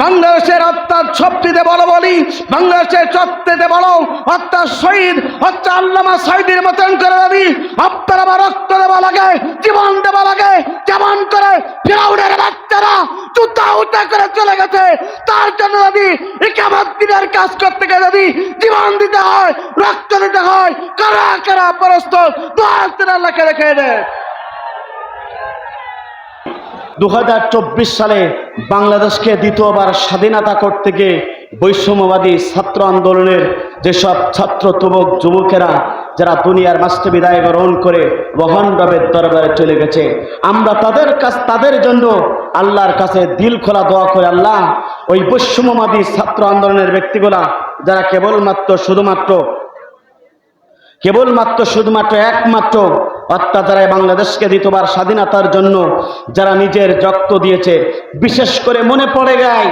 বাংলাদেশের অর্থাৎ সবচেয়ে বড় বলি, বাংলাদেশের সবচেয়ে বড় অর্থাৎ শহীদ হচ্ছে আল্লামা সাঈদীর মতন করে যদি আপনার আবার রক্ত দেওয়া লাগে, জীবন দেওয়া লাগে, যেমন করে ফিরাউনের বাচ্চারা জুতা উঠা করে চলে গেছে, তার জন্য যদি কিয়ামত দিনের কাজ করতে গিয়ে যদি জীবন দিতে হয়, রক্ত দিতে হয়, কারা কারা প্রস্তুত দোয়া আল্লাহকে রেখে দেয়। 2024 সালে বাংলাদেশকে দ্বিতীয়বার স্বাধীনতা করতে গিয়ে বৈষম্যবাদী ছাত্র আন্দোলনের যেসব ছাত্র যুবকেরা যারা দুনিয়ার মাঝে বিদায় গ্রহণ করে মহান রবের দরবারে চলে গেছে, আমরা তাদের জন্য আল্লাহর কাছে দিল খোলা দোয়া করে, আল্লাহ ওই বৈষম্যবাদী ছাত্র আন্দোলনের ব্যক্তিগুলা যারা শুধুমাত্র একমাত্র অত্যাচারে বাংলাদেশকে দ্বিতীয়বার স্বাধীনতার জন্য যারা নিজের রক্ত দিয়েছে, বিশেষ করে মনে পড়ে যায়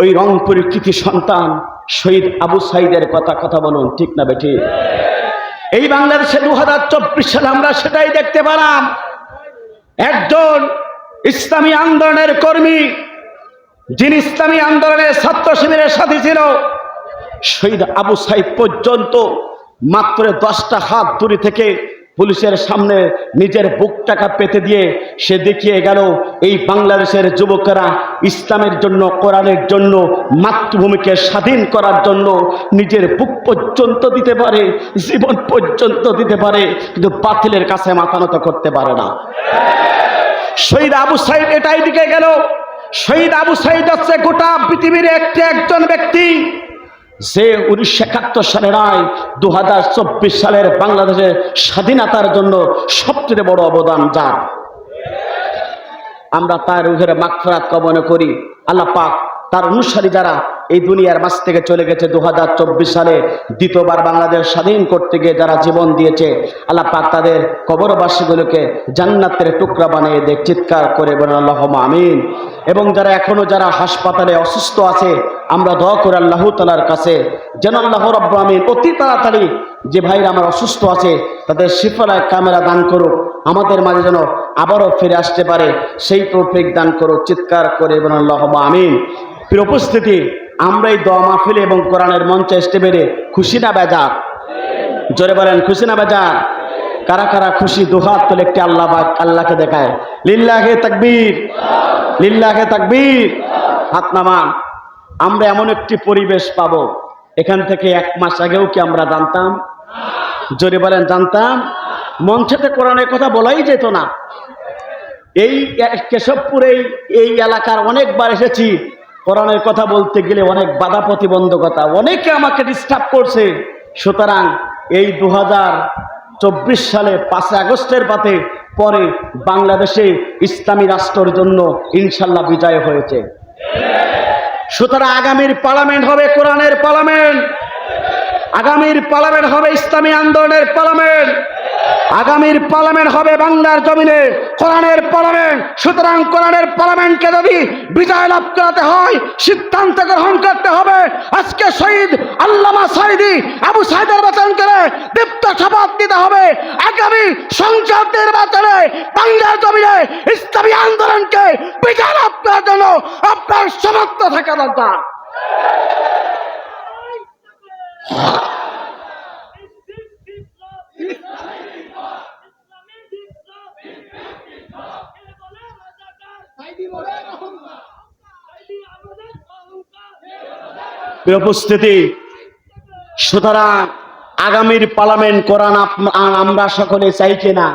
ওই রংপুরের কৃতি সন্তান শহীদ আবু সাঈদের কথা বলুন, ঠিক না বেঠি? এই বাংলাদেশে 2024 সালে আমরা সেটাই দেখতে পেলাম। একজন ইসলামী আন্দোলনের কর্মী, যিনি ইসলামী আন্দোলনের ছাত্র শিবিরের সাথী ছিল, শহীদ আবু সাঈদ পর্যন্ত মাত্র 10টা হাত দূরে থেকে পুলিশের সামনে নিজের বুকটাকে পেতে দিয়ে সে দেখিয়ে গেল এই বাংলাদেশের যুবকেরা ইসলামের জন্য, কোরআনের জন্য, মাতৃভূমিকে স্বাধীন করার জন্য নিজের বুক পর্যন্ত দিতে পারে, জীবন পর্যন্ত দিতে পারে, কিন্তু বাতিলের কাছে মাথা নত করতে পারে না। শহীদ আবু সাঈদ এটাই দিকে গেল। শহীদ আবু সাঈদ হচ্ছে গোটা পৃথিবীর একজন ব্যক্তি যে 1971 সালে নয়, 2024 সালের বাংলাদেশের স্বাধীনতার জন্য সবচেয়ে বড় অবদান যার। আমরা তার রুহের মাগফিরাত কামনা করি। আল্লাহ পাক তার অনুসারী যারা এই দুনিয়ার মাঝ থেকে চলে গেছে 2024 সালে দ্বিতীয়বার বাংলাদেশ স্বাধীন করতে গিয়ে যারা জীবন দিয়েছে, আল্লাহ পাক তাদের কবরবাসীগুলোকে জান্নাতের টুকরা বানিয়ে দেখ, চিৎকার করে বলেন আল্লাহুম্মা আমিন। এবং যারা হাসপাতালে অসুস্থ আছে, আমরা দোয়া করি আল্লাহ তাআলার কাছে যেন আল্লাহ রাব্বুল আমিন অতি তাড়াতাড়ি যে ভাইরা আমার অসুস্থ আছে তাদের শিফায় কামেরা দান করুক, আমাদের মাঝে যেন আবারও ফিরে আসতে পারে সেই তৌফিক দান করুক, চিৎকার করে বলেন আল্লাহুম্মা আমিন। প্রিয় উপস্থিতি, আমরা এই দোয়া মাহফিল এবং কোরআনের মঞ্চে আসতে পেরে খুশি না বেজার? জোরে বলেন খুশি না বেজার? কারা কারা খুশি? দুহাত তুলে একটি আল্লাহকে দেখায় লিল্লাহে তাকবীর, লিল্লাহে তাকবীর, হাত নামান। আমরা এমন একটি পরিবেশ পাবো, এখান থেকে 1 মাস আগেও কি আমরা জানতাম? জোরে বলেন জানতাম? মঞ্চেতে কোরআনের কথা বলাই যেত না। এই কেশবপুরে এই এলাকার অনেকবার এসেছি, কোরআনের কথা বলতে গেলে অনেক বাধা প্রতিবন্ধকতা, অনেকে আমাকে ডিস্টার্ব করছে। সুতরাং এই 2024 সালে 5 আগস্টের পরে বাংলাদেশে ইসলামী রাষ্ট্রের জন্য ইনশাল্লাহ বিজয় হয়েছে। সুতরাং আগামীর পার্লামেন্ট হবে কোরআনের পার্লামেন্ট, আগামীর পার্লামেন্ট হবে ইসলামী আন্দোলনের পার্লামেন্ট, আগামীর পার্লামেন্ট হবে বাংলার জমিনে কোরআনের পার্লামেন্ট। সুতরাং কোরআনের পার্লামেন্টকে যদি বিজয় লাভ করাতে হয়, সিদ্ধান্ত গ্রহণ করতে হবে। আজকে শহীদ আল্লামা সাঈদী আবু সাঈদের বচন করে দীপ্ত শপথ দিতে হবে, আগামী সংসদ নির্বাচনে বাংলার জমিনে ইসলামী আন্দোলনকে বিজয় লাভ করার জন্য আপনার সমর্থ থাকা দরকার। উপস্থিতি, সুতরাং আগামীর পার্লামেন্ট কোরআন আমরা সকলে চাই কিনা?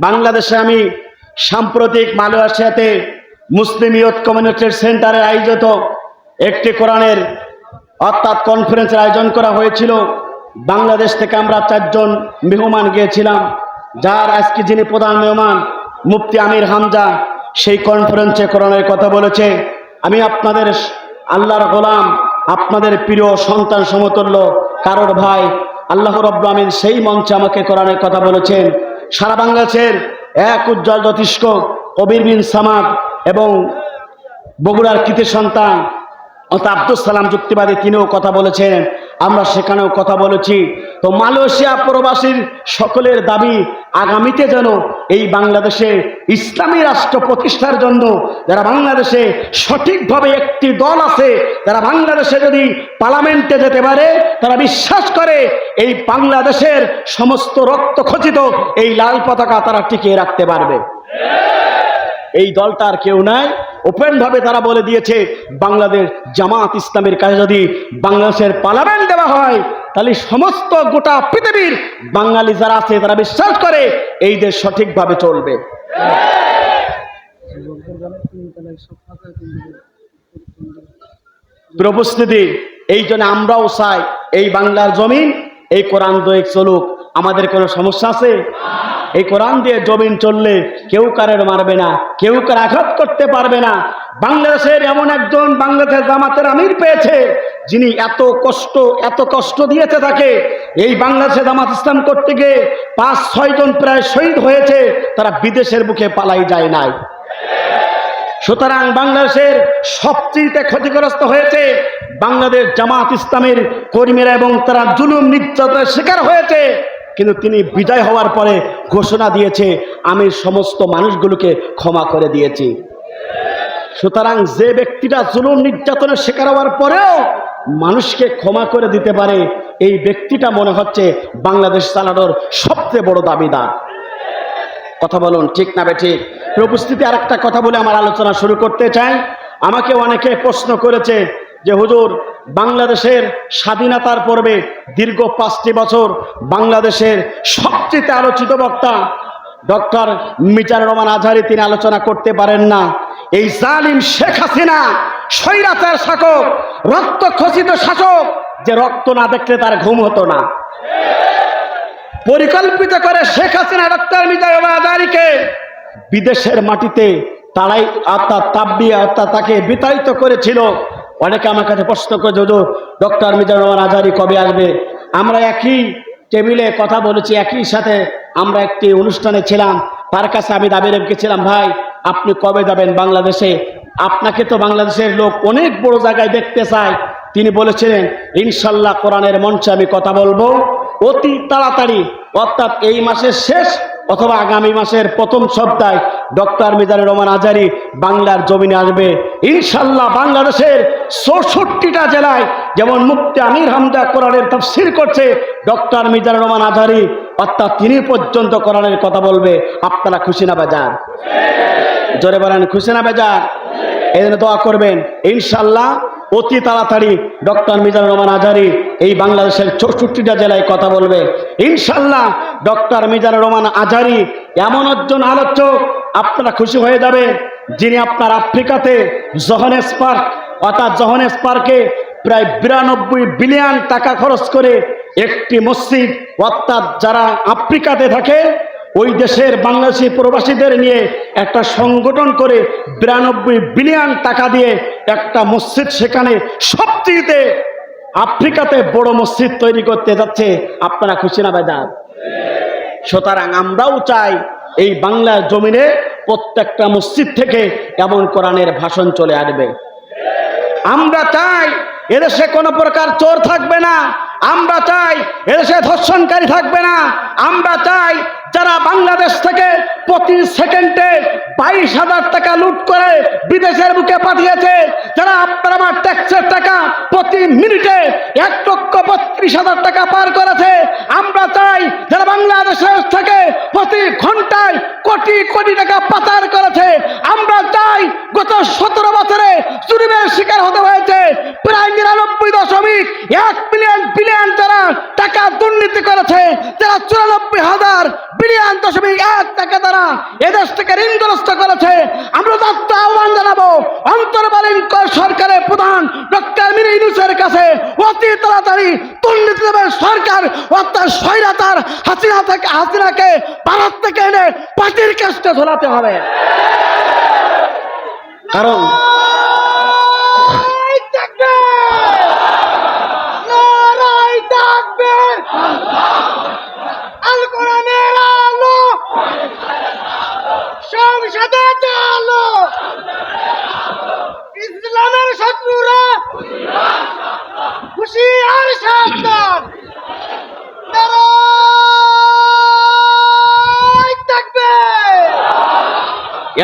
বাংলাদেশে আমি সাম্প্রতিক মালয়েশিয়াতে মুসলিম ইয়ুথ কমিউনিটি সেন্টারে আয়োজিত একটি কোরআনের অর্থাৎ কনফারেন্সের আয়োজন করা হয়েছিল। বাংলাদেশ থেকে আমরা 4 জন মেহমান গিয়েছিলাম, যার আজকে যিনি প্রধান মেহমান মুফতি আমির হামজা সেই কনফারেন্সে কোরআনের কথা বলেছে। আমি আপনাদের আল্লাহর গোলাম, আপনাদের প্রিয় সন্তান সমতুল্য কারোর ভাই আল্লাহ রাব্বুল আমিন সেই মঞ্চে আমাকে কোরআনের কথা বলেছেন। সারা বাংলাদেশের এক উজ্জ্বল জ্যোতিষ্ক কবির বিন সামাদ এবং বগুড়ার কৃতি সন্তান অর্থাৎ আব্দুল সালাম যুক্তিবাদী, তিনিও কথা বলেছেন। আমরা সেখানেও কথা বলেছি। তো মালয়েশিয়া প্রবাসীর সকলের দাবি আগামীতে যেন এই বাংলাদেশে ইসলামী রাষ্ট্র প্রতিষ্ঠার জন্য যারা বাংলাদেশে সঠিকভাবে একটি দল আছে, যারা বাংলাদেশে যদি পার্লামেন্টে যেতে পারে, তারা বিশ্বাস করে এই বাংলাদেশের সমস্ত রক্ত খচিত এই লাল পতাকা তারা টিকিয়ে রাখতে পারবে। এই দলটার কেউ নাই। ওপেন ভাবে তারা বলে দিয়েছে, বাংলাদেশ জামাত ইসলামের কাছে যদি বাংলাদেশের পার্লামেন্ট দেওয়া হয়, তাহলে সমস্ত গোটা পৃথিবীর বাঙালি যারা আছে তারা বিশ্বাস করে এই দেশ সঠিকভাবে চলবে। উপস্থিতি, এই জন্য আমরাও চাই এই বাংলার জমিন এই কোরআন দোয়েক চলুক। আমাদের কোনো সমস্যা আছে? এই কোরআন দিয়ে জমিন চললে কেউ কারের মারবে না, কেউ কার আঘাত করতে পারবে না। বাংলাদেশের এমন একজন বাংলাদেশ জামাতের আমির পেয়েছে যিনি এত কষ্ট দিয়েছে তাকে। এই বাংলাদেশে জামাত ইসলাম করতে গিয়ে 5-6 জন প্রায় শহীদ হয়েছে, তারা বিদেশের বুকে পালাই যায় নাই। সুতরাং বাংলাদেশের সবচেয়ে ক্ষতিগ্রস্ত হয়েছে বাংলাদেশ জামাত ইসলামের কর্মীরা, এবং তারা জুলুম নির্যাতনের শিকার হয়েছে। কিন্তু তিনি বিদায় হওয়ার পরে ঘোষণা দিয়েছে, আমি সমস্ত মানুষগুলোকে ক্ষমা করে দিয়েছি। সুতরাং যে ব্যক্তিটা জুলুম নির্যাতনের শিকার হওয়ার পরেও মানুষকে ক্ষমা করে দিতে পারে, এই ব্যক্তিটা মনে হচ্ছে বাংলাদেশ চালানোর সবচেয়ে বড় দাবিদার। কথা বলুন, ঠিক না বেঠিক? উপস্থিতি, আর একটা কথা বলে আমার আলোচনা শুরু করতে চাই। আমাকে অনেকে প্রশ্ন করেছে যে হুজুর, বাংলাদেশের স্বাধীনতার পর্বে দীর্ঘ 5টি বছর বাংলাদেশের সবচেয়ে আলোচিত বক্তা ডক্টর মিজানুর রহমান আজহারী তিনি আলোচনা করতে পারেন না। এই জালিম শেখ হাসিনা স্বৈরাচার শাসক, রক্ত খচিত শাসক, যে রক্ত না দেখলে তার ঘুম হতো না। পরিকল্পিত করে শেখ হাসিনা ডক্টর মিজানুর রহমান আজহারীকে বিদেশের মাটিতে তারাই তাকে বিতাড়িত করেছিল। অনেকে আমার কাছে প্রশ্ন করে, হুজুর ডক্টর মিজানুর রহমান আজহারী কবে আসবে? আমরা একই টেবিলে কথা বলেছি, একই সাথে আমরা একটি অনুষ্ঠানে ছিলাম। তার কাছে আমি দাবি রেখেছিলাম, ভাই আপনি কবে যাবেন বাংলাদেশে? আপনাকে তো বাংলাদেশের লোক অনেক বড় জায়গায় দেখতে চায়। তিনি বলেছিলেন, ইনশাল্লাহ কোরআনের মঞ্চে আমি কথা বলবো অতি তাড়াতাড়ি, অর্থাৎ এই মাসের শেষ অথবা আগামী মাসের প্রথম সপ্তাহে ডক্টর মিজানুর রহমান আজহারী বাংলার জমিনে আসবে ইনশাল্লাহ। বাংলাদেশের 64টা জেলায় যেমন মুফতি আমির হামজা কোরআনের তাফসীর করছে, ডক্টর মিজানুর রহমান আজহারী অর্থাৎ তিনি পর্যন্ত কোরআনের কথা বলবে। আপনারা খুশি না বেজার? জোরে বলেন, খুশি না বেজার? এই জন্য দোয়া করবেন, ইনশাল্লাহ অতি তাড়াতাড়ি ডক্টর মিজানুর রহমান আজহারী এই বাংলাদেশের 64টা জেলায় কথা বলবে ইনশাল্লাহ। ডক্টর মিজানুর রহমান আজহারী এমন একজন আলোচক, আপনারা খুশি হয়ে যাবে, যিনি আপনার আফ্রিকাতে জোহানেসবার্গ অর্থাৎ জোহানেসবার্গে প্রায় 92 বিলিয়ন টাকা খরচ করে একটি মসজিদ, অর্থাৎ যারা আফ্রিকাতে থাকে ওই দেশের বাংলাদেশি প্রবাসীদের নিয়ে একটা সংগঠন করে 92 বিলিয়ন টাকা দিয়ে একটা মসজিদ সেখানে সবচেয়ে আফ্রিকাতে বড় মসজিদ তৈরি করতে যাচ্ছে। আপনারা খুশি না বেজার? সুতরাং আমরাও চাই এই বাংলার জমিনে প্রত্যেকটা মসজিদ থেকে এমন কোরআনের ভাষণ চলে আসবে। আমরা চাই এদেশে কোনো প্রকার চোর থাকবে না, আমরা চাই এদেশে ধর্ষণকারী থাকবে না, আমরা চাই যারা বাংলাদেশ থেকে প্রতি সেকেন্ডে 22,000 টাকা লুট করে বিদেশের বুকে পাঠিয়েছে, যারা আপনার আমার ট্যাক্সের টাকা প্রতি মিনিটে 1,32,000 টাকা পার করেছে, আমরা চাই যারা বাংলাদেশের থেকে প্রতি ঘন্টায় কোটি কোটি টাকা পাচার করেছে, আমরা চাই গত 17 বছরে জুলুমের শিকার হতে হয়েছে প্রায় 99.1 বিলিয়ন যারা টাকা দুর্নীতি করেছে, যারা 94,000 বিলিয়ন দশমিক 1 টাকা তারা এদেশ থেকে ঋণগ্রস্ত করেছে। আমরা তার আহ্বান জানাবো অন্তর্বর্তীকালীন সরকারের প্রধান ডক্টর মির ইউনূসের কাছে অতি তাড়াতাড়ি দুর্নীতিবাজ সরকার অর্থাৎ স্বৈরাচার হাসিনাকে ভারত থেকে এনে পার্টির কাছে ঝোলাতে হবে। কারণ ইসলামের শত্রুরা খুশি আর সাবধান।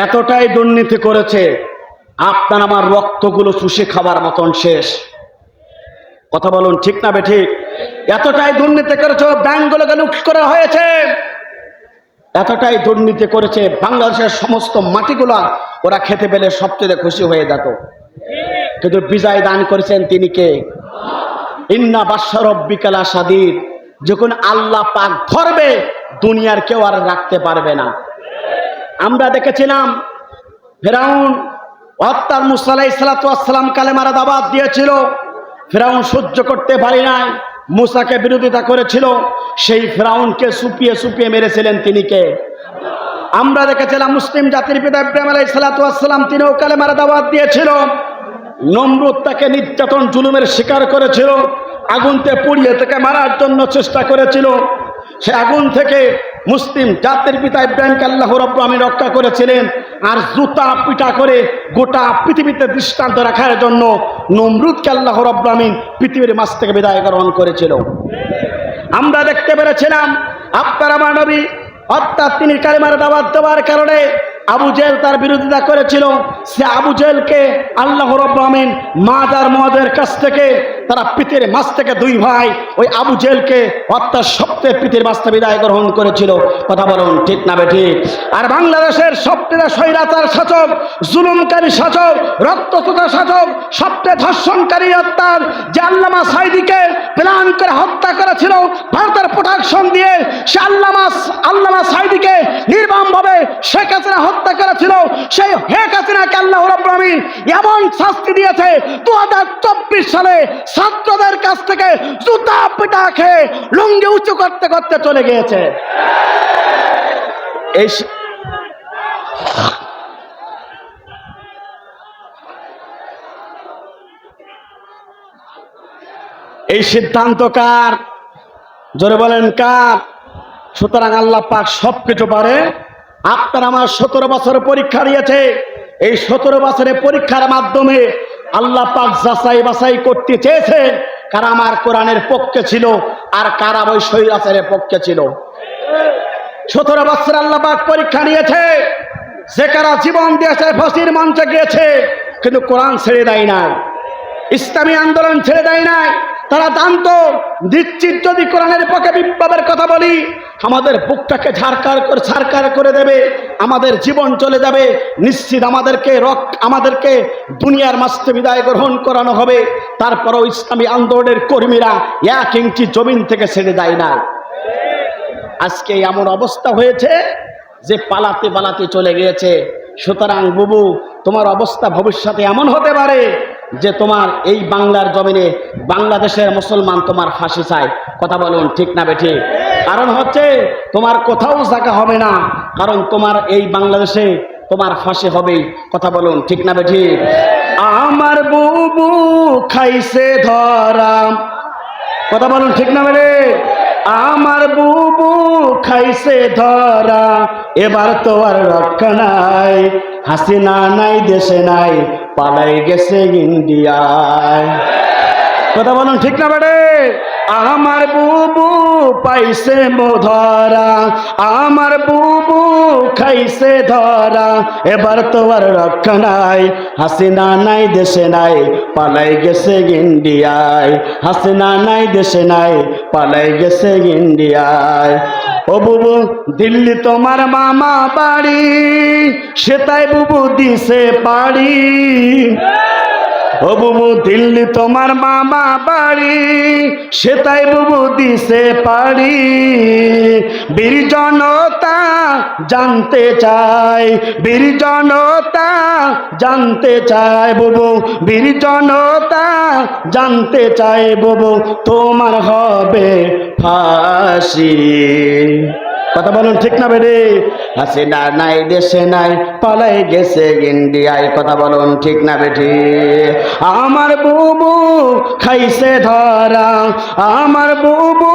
এতটাই দুর্নীতি করেছে, আপনার আমার রক্তগুলো চুষে খাবার মতন শেষ। কথা বলুন ঠিক না বেঠিক? এতটাই দুর্নীতি করেছে, ব্যাংকগুলোকে লুট করা হয়েছে, এতটাই দুর্নীতি করেছে, বাংলাদেশের সমস্ত মাটিগুলা ওরা খেতে পেলে সবচেয়ে খুশি হয়ে যেত। কিন্তু বিজয় দান করেছেন তিনি কে? ইন্না বাদশা রব্বিকাল শাদীদ। যখন আল্লাহ পাক ধরবে, দুনিয়ার কেউ আর রাখতে পারবে না। আমরা দেখেছিলাম ফেরাউন অর্থাৎ মুসা আলাইহিস সালাতু ওয়াস সালাম কালেমার দাওয়াত দিয়েছিল, ফেরাউন সহ্য করতে পারি নাই, মুসাকে বিরোধিতা করেছিল, সেই ফেরাউনকে সুপিয়ে সুপিয়ে মেরেছিলেন তিনি কে? আমরা দেখেছিলাম মুসলিম জাতির পিতা ইব্রাহিম আলাইহিস সালাতু ওয়াস সালাম, তিনিও কালেমার দাওয়াত দিয়েছিল, নমরুদ তাকে নির্যাতন জুলুমের শিকার করেছিল, আগুনতে পুড়িয়ে তাকে মারার জন্য চেষ্টা করেছিল, সে আগুন থেকে মুসলিম জাতির পিতা ইব্রাহিমকে আল্লাহ রাব্বুল আলামিন রক্ষা করেছিলেন। আর জুতা পিটা করে গোটা পৃথিবীতে দৃষ্টান্ত রাখার জন্য নমরুদকে আল্লাহ রাব্বুল আলামিন পৃথিবীর মাঝ থেকে বিদায় গ্রহণ করেছিল। আমরা দেখতে পেরেছিলাম আপনার আমার নবী অর্থাৎ তিনি কালেমার দাওয়াত দেওয়ার কারণে আবু জেহেল তার বিরোধিতা করেছিল, সে আবু জেহেলকে আল্লাহ রাব্বুল আলামিন মাদ আর মুআদের কাছ থেকে তারা পিতের মাছ থেকে দুই ভাই ওই আবু জেহেলকে অর্থাৎ সবচেয়ে পিতের মাছ থেকে বিদায় গ্রহণ করেছিল। কথা বলুন ঠিক না বেঠিক? আর বাংলাদেশের সবচেয়ে স্বৈরাচার শাসক, জুলুমকারী শাসক, রক্তচোষা শাসক, সবচেয়ে ধর্ষণকারী অর্থাৎ যে আল্লামা সাঈদীকে প্ল্যান করে হত্যা করেছিল ভারতের প্রোটেকশন দিয়ে, সে আল্লামা সাঈদীকে নির্মমভাবে শেখ হাসিনা হত্যা করেছিল, সেই শেখ হাসিনাকে আল্লাহ রাব্বুল আলামিন এমন শাস্তি দিয়েছে 2024 সালে ছাত্রদের কাছ থেকে জুতা পিটা খেয়ে লুঙ্গি উঁচু করতে করতে চলে গিয়েছে। এই সিদ্ধান্ত কার? জোরে বলেন কার? সুতরাং আল্লাহ পাক সবকিছু পারে। আপনার আমার 17 বছর পরীক্ষা দিয়েছে, এই 17 বছরের পরীক্ষার মাধ্যমে আল্লাহ পাক যাচাই বাছাই করতে চেয়েছে কারা আমার কোরআনের পক্ষে ছিল আর কারা ওই স্বৈরাচারের পক্ষে ছিল। 17 বছর আল্লাহ পাক পরীক্ষা নিয়েছে, যে কারা জীবন দিয়েছে, ফাঁসির মঞ্চে গিয়েছে, কিন্তু কোরআন ছেড়ে দেয় নাই, ইসলামী আন্দোলন ছেড়ে দেয় নাই। তারা জানতো নিশ্চিত যদি কোরআনের পক্ষে বিপ্লবের কথা বলি আমাদের বুকটাকে ছারকার করে দেবে, আমাদের জীবন চলে যাবে, নিশ্চিত আমাদেরকে দুনিয়ার মাঝে বিদায় গ্রহণ করানো হবে। তারপরও ইসলামী আন্দোলনের কর্মীরা 1 ইঞ্চি জমিন থেকে ছেড়ে দেয় না। আজকে এমন অবস্থা হয়েছে যে পালাতে পালাতে চলে গিয়েছে। সুতরাং বুবু, তোমার অবস্থা ভবিষ্যতে এমন হতে পারে যে তোমার এই বাংলার জমিনে বাংলাদেশের মুসলমান তোমার ফাঁসি চায়। কথা বলুন ঠিক না বেঠিক? কারণ হচ্ছে তোমার কোথাও জায়গা হবে না, কারণ তোমার এই বাংলাদেশে তোমার ফাঁসি হবেই। কথা বলুন ঠিক না বেঠিক? আমার বুবু খাইছে ধরা, কথা বলুন ঠিক না বেঠিক? আমার বুবু খাইছে ধরা, এবার তো আর রক্ষা নাই, হাসিনা নাই দেশে নাই, পালাই গেছে ইন্ডিয়ায়। কথা বলুন ঠিক না বেটে? আমার বুবু পাইছে ধরা, আমার বুবু খাইছে ধরা, এবার তো আর রক্ষা নাই, হাসিনা নাই দেশে নাই, পালাই গেছে ইন্ডিয়ায়, হাসিনা নাই দেশে নাই, পালাই গেছে ইন্ডিয়ায়। ও বুবু দিল্লি তোমার মামা বাড়ি, সেটাই বুবু দিছে পাড়ি। ও বুবু দিল্লি তোমার মামা বাড়ি, সেটাই বুবু দিছে পাড়ি। বীর জনতা জানতে চায়, বীর জনতা জানতে চায় বুবু, বীর জনতা জানতে চায় বুবু, তোমার হবে ফাঁসি। কথা বলুন ঠিক না বেরে? হাসিনা নাই দেশে নাই, পালাই গেছে ইন্ডিয়ায়। কথা বলুন ঠিক না বেঠি? আমার বুবু খাইছে ধরা, আমার বুবু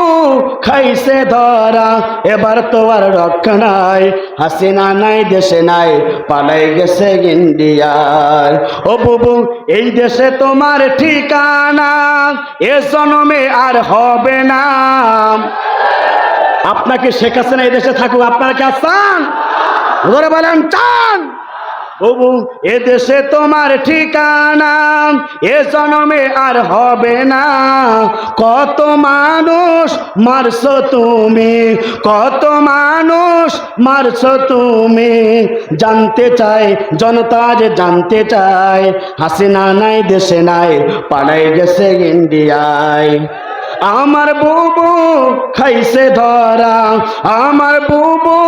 খাইছে ধরা, এবার তো আর রক্ষা নাই। হাসিনা নাই দেশে নাই, পালাই গেছে ইন্ডিয়ায়। ও বুবু এই দেশে তোমার ঠিকানা, এ জন্মে আর হবে না। আপনাকে শেখ হাসিনা এই দেশে থাকুক, আপনারা কি চান? ধরে বলেন চান? বাবু এ দেশে তোমার ঠিকানা, এ জন্মে আর হবে না। কত মানুষ মারছো তুমি, কত মানুষ মারছো তুমি, জানতে চাই জনতা যে জানতে চায়। হাসিনা নাই দেশে নাই, পালাই গেছে ইন্ডিয়ায়। আমার বুবু খাইছে ধরা, আমার বুবু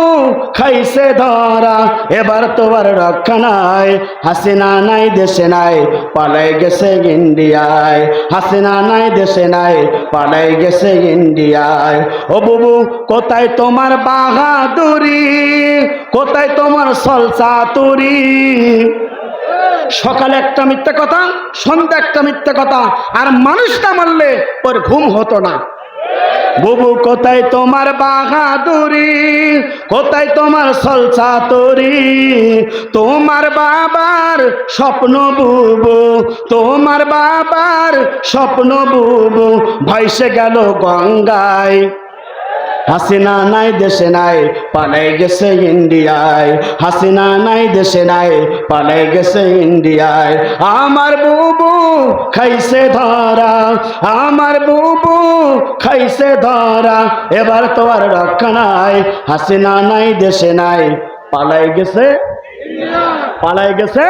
খাইছে ধরা, এবার তোমার রক্ষা নাই। হাসিনা নাই দেশে নাই, পালাই গেছে ইন্ডিয়ায়। হাসিনা নাই দেশে নাই, পালাই গেছে ইন্ডিয়ায়। ও বুবু কোথায় তোমার বাহাদুরি, কোথায় তোমার সলসাতুরি? সকালে একটা মিথ্যা কথা, সন্ধ্যা একটা মিথ্যা কথা, আর মানুষটা মারলে ওর ঘুম হতো না। বুবু কোথায় তোমার বাহাদুরি, কোথায় তোমার সলসাতুরি? তোমার বাবার স্বপ্ন বুবু, তোমার বাবার স্বপ্ন বুবু ভাইসে গেল গঙ্গায়। হাসিনা নাই দেশে নাই, পালাই গেছে ইন্ডিয়ায়। হাসিনা নাই দেশে নাই, পালাই গেছে ইন্ডিয়ায়। আমার বুবু খাইছে ধরা, আমার বুবু খাইছে ধরা, এবার তো আর রক্ষা নাই। হাসিনা নাই দেশে নাই, পালাই গেছে, পালাই গেছে।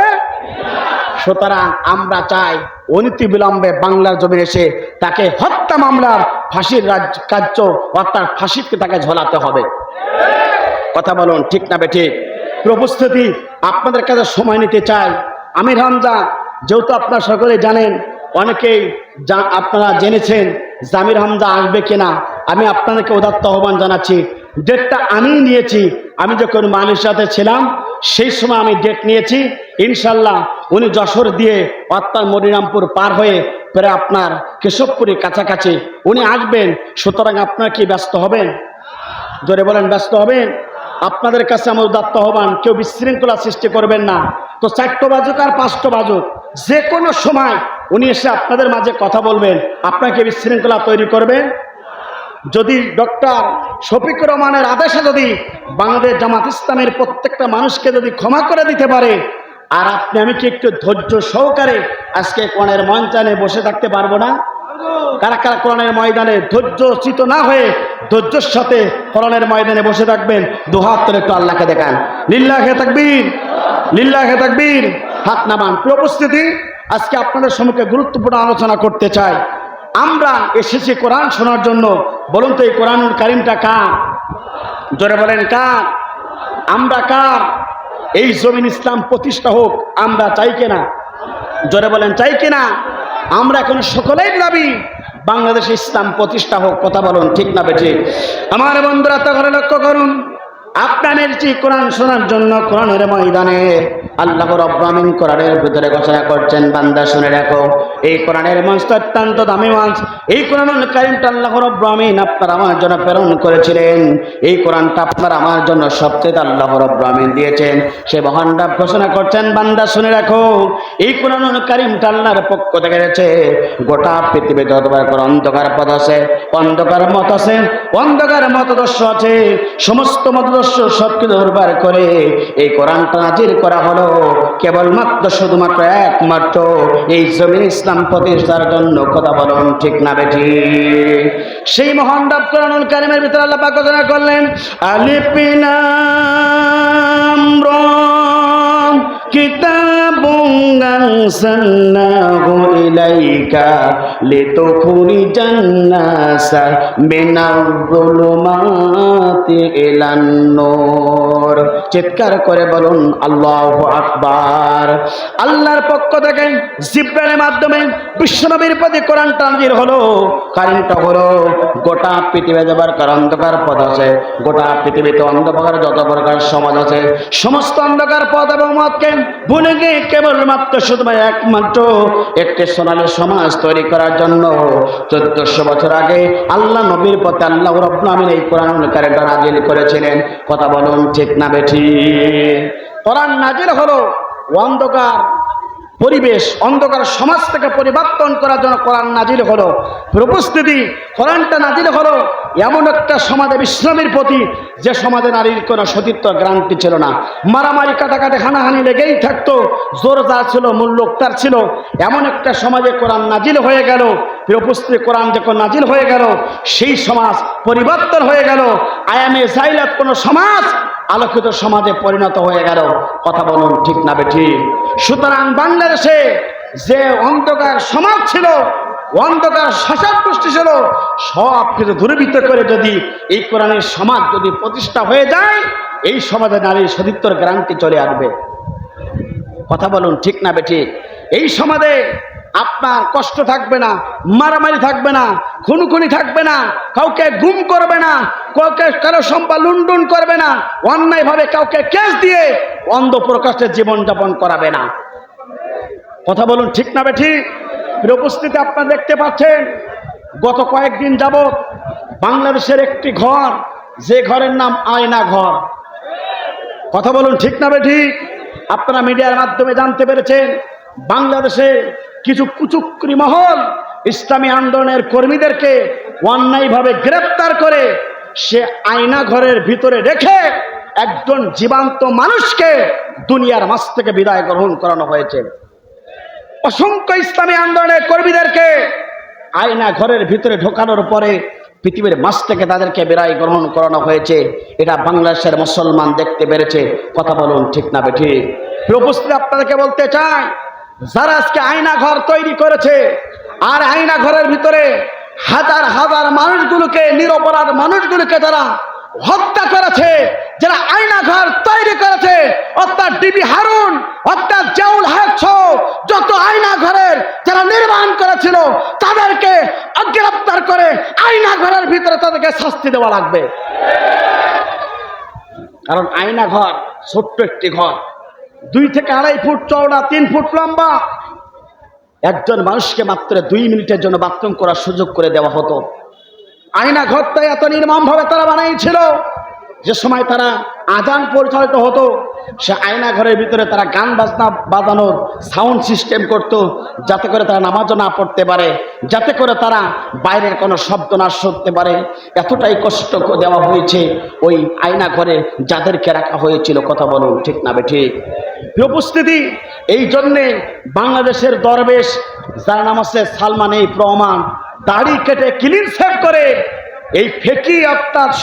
সুতরাং আমরা চাই অনতি বিলম্বে বাংলার জমিন এসে তাকে হত্যা মামলার ফাঁসির কার্য অর্থাৎ ফাঁসিকে তাকে ঝোলাতে হবে। কথা বলুন ঠিক না বেঠিক? উপস্থিতি আপনাদের কাছে সময় নিতে চাই। আমির হামজা যেহেতু আপনারা সকলে জানেন, অনেকেই আপনারা জেনেছেন জামির হামজা আসবে কিনা, আমি আপনাদেরকে উদাত্ত আহ্বান জানাচ্ছি। ডেটটা আমি নিয়েছি, আমি যখন মালয়েশিয়াতে ছিলাম সেই সময় আমি ডেট নিয়েছি। ইনশাল্লাহ উনি যশোর দিয়ে অর্থাৎ মনিরামপুর পার হয়ে প্রায় আপনার কেশবপুরের কাছাকাছি উনি আসবেন। সুতরাং আপনারা কি ব্যস্ত হবেন? জোরে বলেন ব্যস্ত হবেন? আপনাদের কাছে আমার উদাত্ত আহ্বান, কেউ বিশৃঙ্খলা সৃষ্টি করবেন না। তো 4টা বাজুক আর 5টা বাজুক, যে কোনো সময় উনি এসে আপনাদের মাঝে কথা বলবেন। আপনাকে বিশৃঙ্খলা তৈরি করবেন? যদি ডক্টর শফিকুর রহমানের আদেশে যদি বাংলাদেশ জামাত ইসলামের প্রত্যেকটা মানুষকে যদি ক্ষমা করে দিতে পারে, আর আপনি আমি কি একটু ধৈর্য সহকারে আজকে কোরআনের মঞ্চানে বসে থাকতে পারবো না? কারা কারা কোরআনের ময়দানে ধৈর্যচ্যুত না হয়ে ধৈর্যের সাথে কোরআনের ময়দানে বসে থাকবেন? দুহাত তুলে একটু আল্লাহকে দেখান। লিল্লাহে তাকবীর, লিল্লাহে তাকবীর। হাত নামান। প্রিয় উপস্থিতি, আজকে আপনাদের সম্মুখে গুরুত্বপূর্ণ আলোচনা করতে চাই। আমরা এসেছি কোরআন শোনার জন্য। বলুন তো এই কোরআনুল কারীমটা কার? জোরে বলেন কার? আমরা কার? এই জমিন ইসলাম প্রতিষ্ঠা হোক আমরা চাই কিনা? জোরে বলেন চাই কিনা? আমরা এখন সকলেই দাবি বাংলাদেশে ইসলাম প্রতিষ্ঠা হোক। কথা বলুন ঠিক না বেঠিক? আমার বন্ধুরা তা করে লক্ষ্য করুন, আপনাদের যে কোরআন শোনার জন্য কোরআনের ময়দানে আল্লাহ রাব্বুল আমিন কোরআনের ভিতরে ঘোষণা করছেন, বান্দা শুনে রাখো এই কোরআনের মঞ্চ অত্যন্ত দামি মঞ্চ। এই কোরআনুল কারীমটা আল্লাহ রাব্বুল আমিন আপনার আমার জন্য প্রেরণ করেছিলেন। এই কোরআনটা আপনার আমার জন্য সবচেয়ে আল্লাহ রাব্বুল আমিন দিয়েছেন। সে মহান রব ঘোষণা করছেন, বান্দা শুনে রাখো এই কোরআনুল কারীমটা আল্লাহর পক্ষ থেকে এসেছে। গোটা পৃথিবীতে যতবার করে অন্ধকার পথ আছে, অন্ধকার মত আছে, অন্ধকার মতদর্শ আছে, সমস্ত মতদর্শ সবকে দরবার করে এই কোরআনটা নাজিল করা হলো কেবলমাত্র শুধুমাত্র একমাত্র এই জমিন ইসলাম প্রতিষ্ঠার জন্য। কথা বলুন ঠিক না বেঠিক? সেই মহান রব কোরআনুল কারীমের ভিতরে আল্লাহ পাক ঘোষণা করলেন, আলিফ লাম রা কিতাবুন আনসালনাহু ইলাইকা লিতুখরিজান নাসা মিনাল যুলুমাতি ইলান নূর। চিৎকার করে বলুন আল্লাহু আকবার। আল্লাহর পক্ষ থেকে জিবরাইলের মাধ্যমে বিশ্বনবীর প্রতি কোরআনটা নাযিল হলো। কারণটা হলো গোটা পৃথিবীতে যাবার অন্ধকার পথ আছে, গোটা পৃথিবীতে অন্ধকার যত প্রকার সমাজ আছে, সমস্ত অন্ধকার পথ এবং মতকে ভুলে গিয়ে কেবলমাত্র শুধু একমাত্র একটি সোনালী সমাজ তৈরি করার জন্য 1400 বছর আগে আল্লাহ নবীর পথে আল্লাহ রাব্বুল আলামিন এই কোরআনুল কারীমটা নাযিল করেছিলেন। কথা বলুন ঠিক না বেঠিক? কোরআন নাযিল হলো অন্ধকার পরিবেশ, অন্ধকার সমাজ থেকে পরিবর্তন করার জন্য কোরআন নাযিল হলো। উপস্থিতি, কোরআনটা নাযিল হলো এমন একটা সমাজে ইসলামের প্রতি যে সমাজে নারীর কোনো সতীত্ব গ্যারান্টি ছিল না, মারামারি কাটাকাটি হানাহানি লেগেই থাকতো, জোর যার ছিল মূল্য তার ছিল, এমন একটা সমাজে কোরআন নাযিল হয়ে গেল। উপস্থিতি, কোরআন যখন নাযিল হয়ে গেল সেই সমাজ পরিবর্তন হয়ে গেল। আয়ামে জাইলাত কোনো সমাজ আলোকিত সমাজে পরিণত হয়ে গেল। কথা বলুন ঠিক না বেঠিক? সুতরাং বাংলাদেশে যে অন্ধকার সমাজ ছিল, অন্ধকার শাসক গোষ্ঠী ছিল, সব কিছু দূরীভূত করে যদি এই কোরআনের সমাজ যদি প্রতিষ্ঠা হয়ে যায়, এই সমাজে নারীর সতীত্বর গ্যারান্টি চলে আসবে। কথা বলুন ঠিক না বেঠিক? এই সমাজে আপনার কষ্ট থাকবে না, মারামারি থাকবে না, খুনখুনি থাকবে না, কাউকে গুম করবে না, কাউকে কারো সম্পদ লুণ্ঠন করবে না, অন্যায়ভাবে কাউকে কেস দিয়ে অন্ধ প্রকাশ্যে জীবনযাপন করাবে না। কথা বলুন ঠিক না বেঠিক? উপস্থিতি, আপনারা দেখতে পাচ্ছেন গত কয়েকদিন যাবৎ বাংলাদেশের একটি ঘর, যে ঘরের নাম আয়না ঘর। কথা বলুন ঠিক না বেঠিক? আপনারা মিডিয়ার মাধ্যমে জানতে পেরেছেন বাংলাদেশে কিছু কুচক্রী মহল ইসলামী আন্দোলনের কর্মীদেরকে অন্যায়ভাবে গ্রেপ্তার করে সে আয়না ঘরের ভিতরে রেখে একজন জীবন্ত মানুষকে দুনিয়ার মাঝ থেকে বিদায় গ্রহণ করানো হয়েছে। অসংখ্য ইসলামী আন্দোলনের কর্মীদেরকে আয়না ঘরের ভিতরে ঢোকানোর পরে পৃথিবীর মাঝ থেকে তাদেরকে বিদায় গ্রহণ করানো হয়েছে। এটা বাংলাদেশের মুসলমান দেখতে পেরেছে। কথা বলুন ঠিক না বেঠিক? উপস্থিতি, আপনাদেরকে বলতে চাই, যারা আজকে আয়না ঘর তৈরি করেছে আর আয়না ঘরের ভিতরে হাজার হাজার মানুষগুলোকে, নিরপরাধ মানুষগুলোকে যারা হত্যা করেছে, যারা আয়না ঘর তৈরি করেছে, অর্থাৎ ডিবি হারুন, অর্থাৎ জিয়াউল হক সহ যত আয়না ঘরের যারা নির্মাণ করেছিল তাদেরকে গ্রেফতার করে আয়না ঘরের ভিতরে তাদেরকে শাস্তি দেওয়া লাগবে। কারণ আয়না ঘর ছোট্ট একটি ঘর, 2 থেকে 2.5 ফুট চওড়া, 3 ফুট লম্বা। একজন মানুষকে মাত্র 2 মিনিটের জন্য বাথরুম করার সুযোগ করে দেওয়া হতো। আয়না ঘরটা এত নির্মমভাবে তারা বানিয়েছিল, যে সময় তারা আজান পরিচালিত হতো সে আয়না ঘরের ভিতরে তারা গান বাজনা বাজানোর সাউন্ড সিস্টেম করত, যাতে করে তারা নামাজও না পড়তে পারে, যাতে করে তারা বাইরের কোনো শব্দ না শুনতে পারে। এতটাই কষ্ট দেওয়া হয়েছে ওই আয়না ঘরে যাদেরকে রাখা হয়েছিল। কথা বলুন ঠিক না বেঠিক? উপস্থিতি, এই জন্যে বাংলাদেশের দরবেশ যার নাম আছে সালমান এই প্রমাণ, দাড়ি কেটে ক্লিন শেভ করে এই ফেকি অর্থাৎ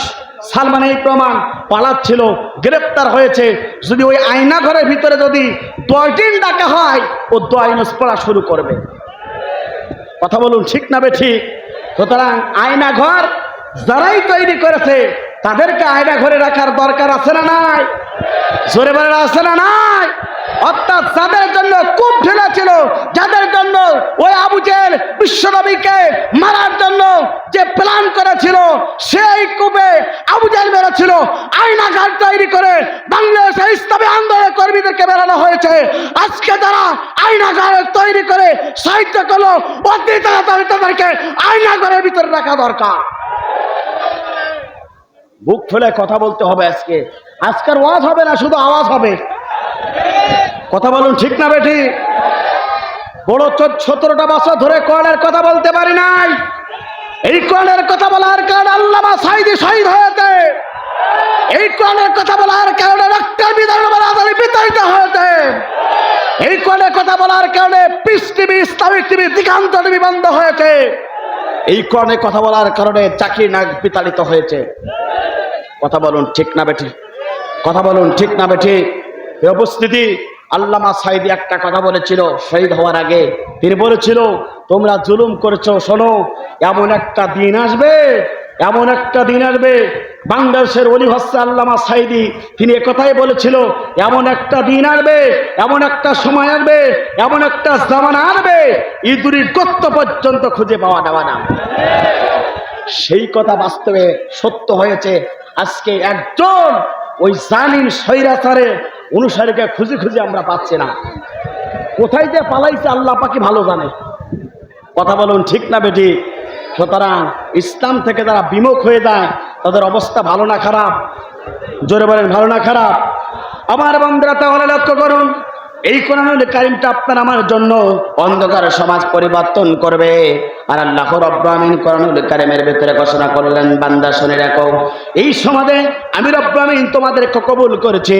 সালমান এই প্রমাণ পালাচ্ছিল, গ্রেপ্তার হয়েছে। যদি ওই আয়না ঘরের ভিতরে যদি 10 দিন ডাকা হয়, ও 10 মাস পড়া শুরু করবে। কথা বলুন ঠিক না বেঠিক? সুতরাং আয়না ঘর যারাই তৈরি করেছে তাদেরকে আয়না ঘরে রাখার দরকার আছে না নাই? জোরে বলে আছে না নাই? অর্থাৎ যাদের জন্য কূপ ঢেলেছিল, যাদের জন্য ওই আবু জেহেল বিশ্বনবীকে মারার জন্য যে প্ল্যান করেছিল, সেই কূপে আবু জেহেল বেরোছিল। আয়না ঘর তৈরি করে বাংলাদেশের ইসলামী আন্দোলনের কর্মীদেরকে বেরানো হয়েছে। আজকে যারা আয়না ঘর তৈরি করে সাহিত্য করলো, অতি তাড়াতাড়ি তাদেরকে আয়না ঘরের ভিতরে রাখা দরকার। বুক ফুলে কথা বলতে হবে। আজকের ওয়াজ হবে না, শুধু আওয়াজ হবে। কথা বলুন ঠিক না বেঠি? বড় 17টা বছর ধরে কোরআনের কথা বলতে পারি নাই। এই কোরআনের কথা বলার কারণে আল্লামা সাঈদী শহীদ হয়েছে। এই কোরআনের কথা বলার কারণে রক্তের বিধানে বিতাড়িত হয়েছে। এই কোরআনের কথা বলার কারণে Peace TV, Islamic TV, Diganta TV বন্ধ হয়েছে। এই কোরআনের কথা বলার কারণে জাকির নায়েক বিতাড়িত হয়েছে। কথা বলুন ঠিক না বেঠি? কথা বলুন ঠিক না বেঠি? উপস্থিতি, আল্লামা সাঈদী একটা কথা বলেছিল শহীদ হওয়ার আগে। তিনি বলেছিল, তোমরা জুলুম করেছো, শোনো, এমন একটা দিন আসবে, এমন একটা দিন আসবে। বাংলাদেশের ওলি হচ্ছে আল্লামা সাঈদী, তিনি একথাই বলেছিল, এমন একটা দিন আসবে, এমন একটা সময় আসবে, এমন একটা জামানা আসবে, ইঁদুরের গর্ত পর্যন্ত খুঁজে পাওয়া যাবে না। সেই কথা বাস্তবে সত্য হয়েছে। আজকে একজন ওই জালিম স্বৈরাচারের অনুসারীকে খুঁজে খুঁজে আমরা পাচ্ছি না। কোথায় যে পালাইছে আল্লাহ পাকি ভালো জানে। কথা বলুন ঠিক না বেটি? সুতরাং ইসলাম থেকে যারা বিমুখ হয়ে যায় তাদের অবস্থা ভালো না খারাপ? জোরে বলেন, ভালো না খারাপ? আমার বন্ধুরা, তাহলে লক্ষ্য করুন, এই কোরআনুল কারীমটা আপনার আমার জন্য অন্ধকার সমাজ পরিবর্তন করবে। আর আল্লাহ রাব্বুল আমিন কোরআনুল কারীমের ভিতরে ঘোষণা করলেন, বান্দা শুনে রাখো, এই সমাজে আমি রব্বুল আমিন তোমাদেরকে কবুল করেছি,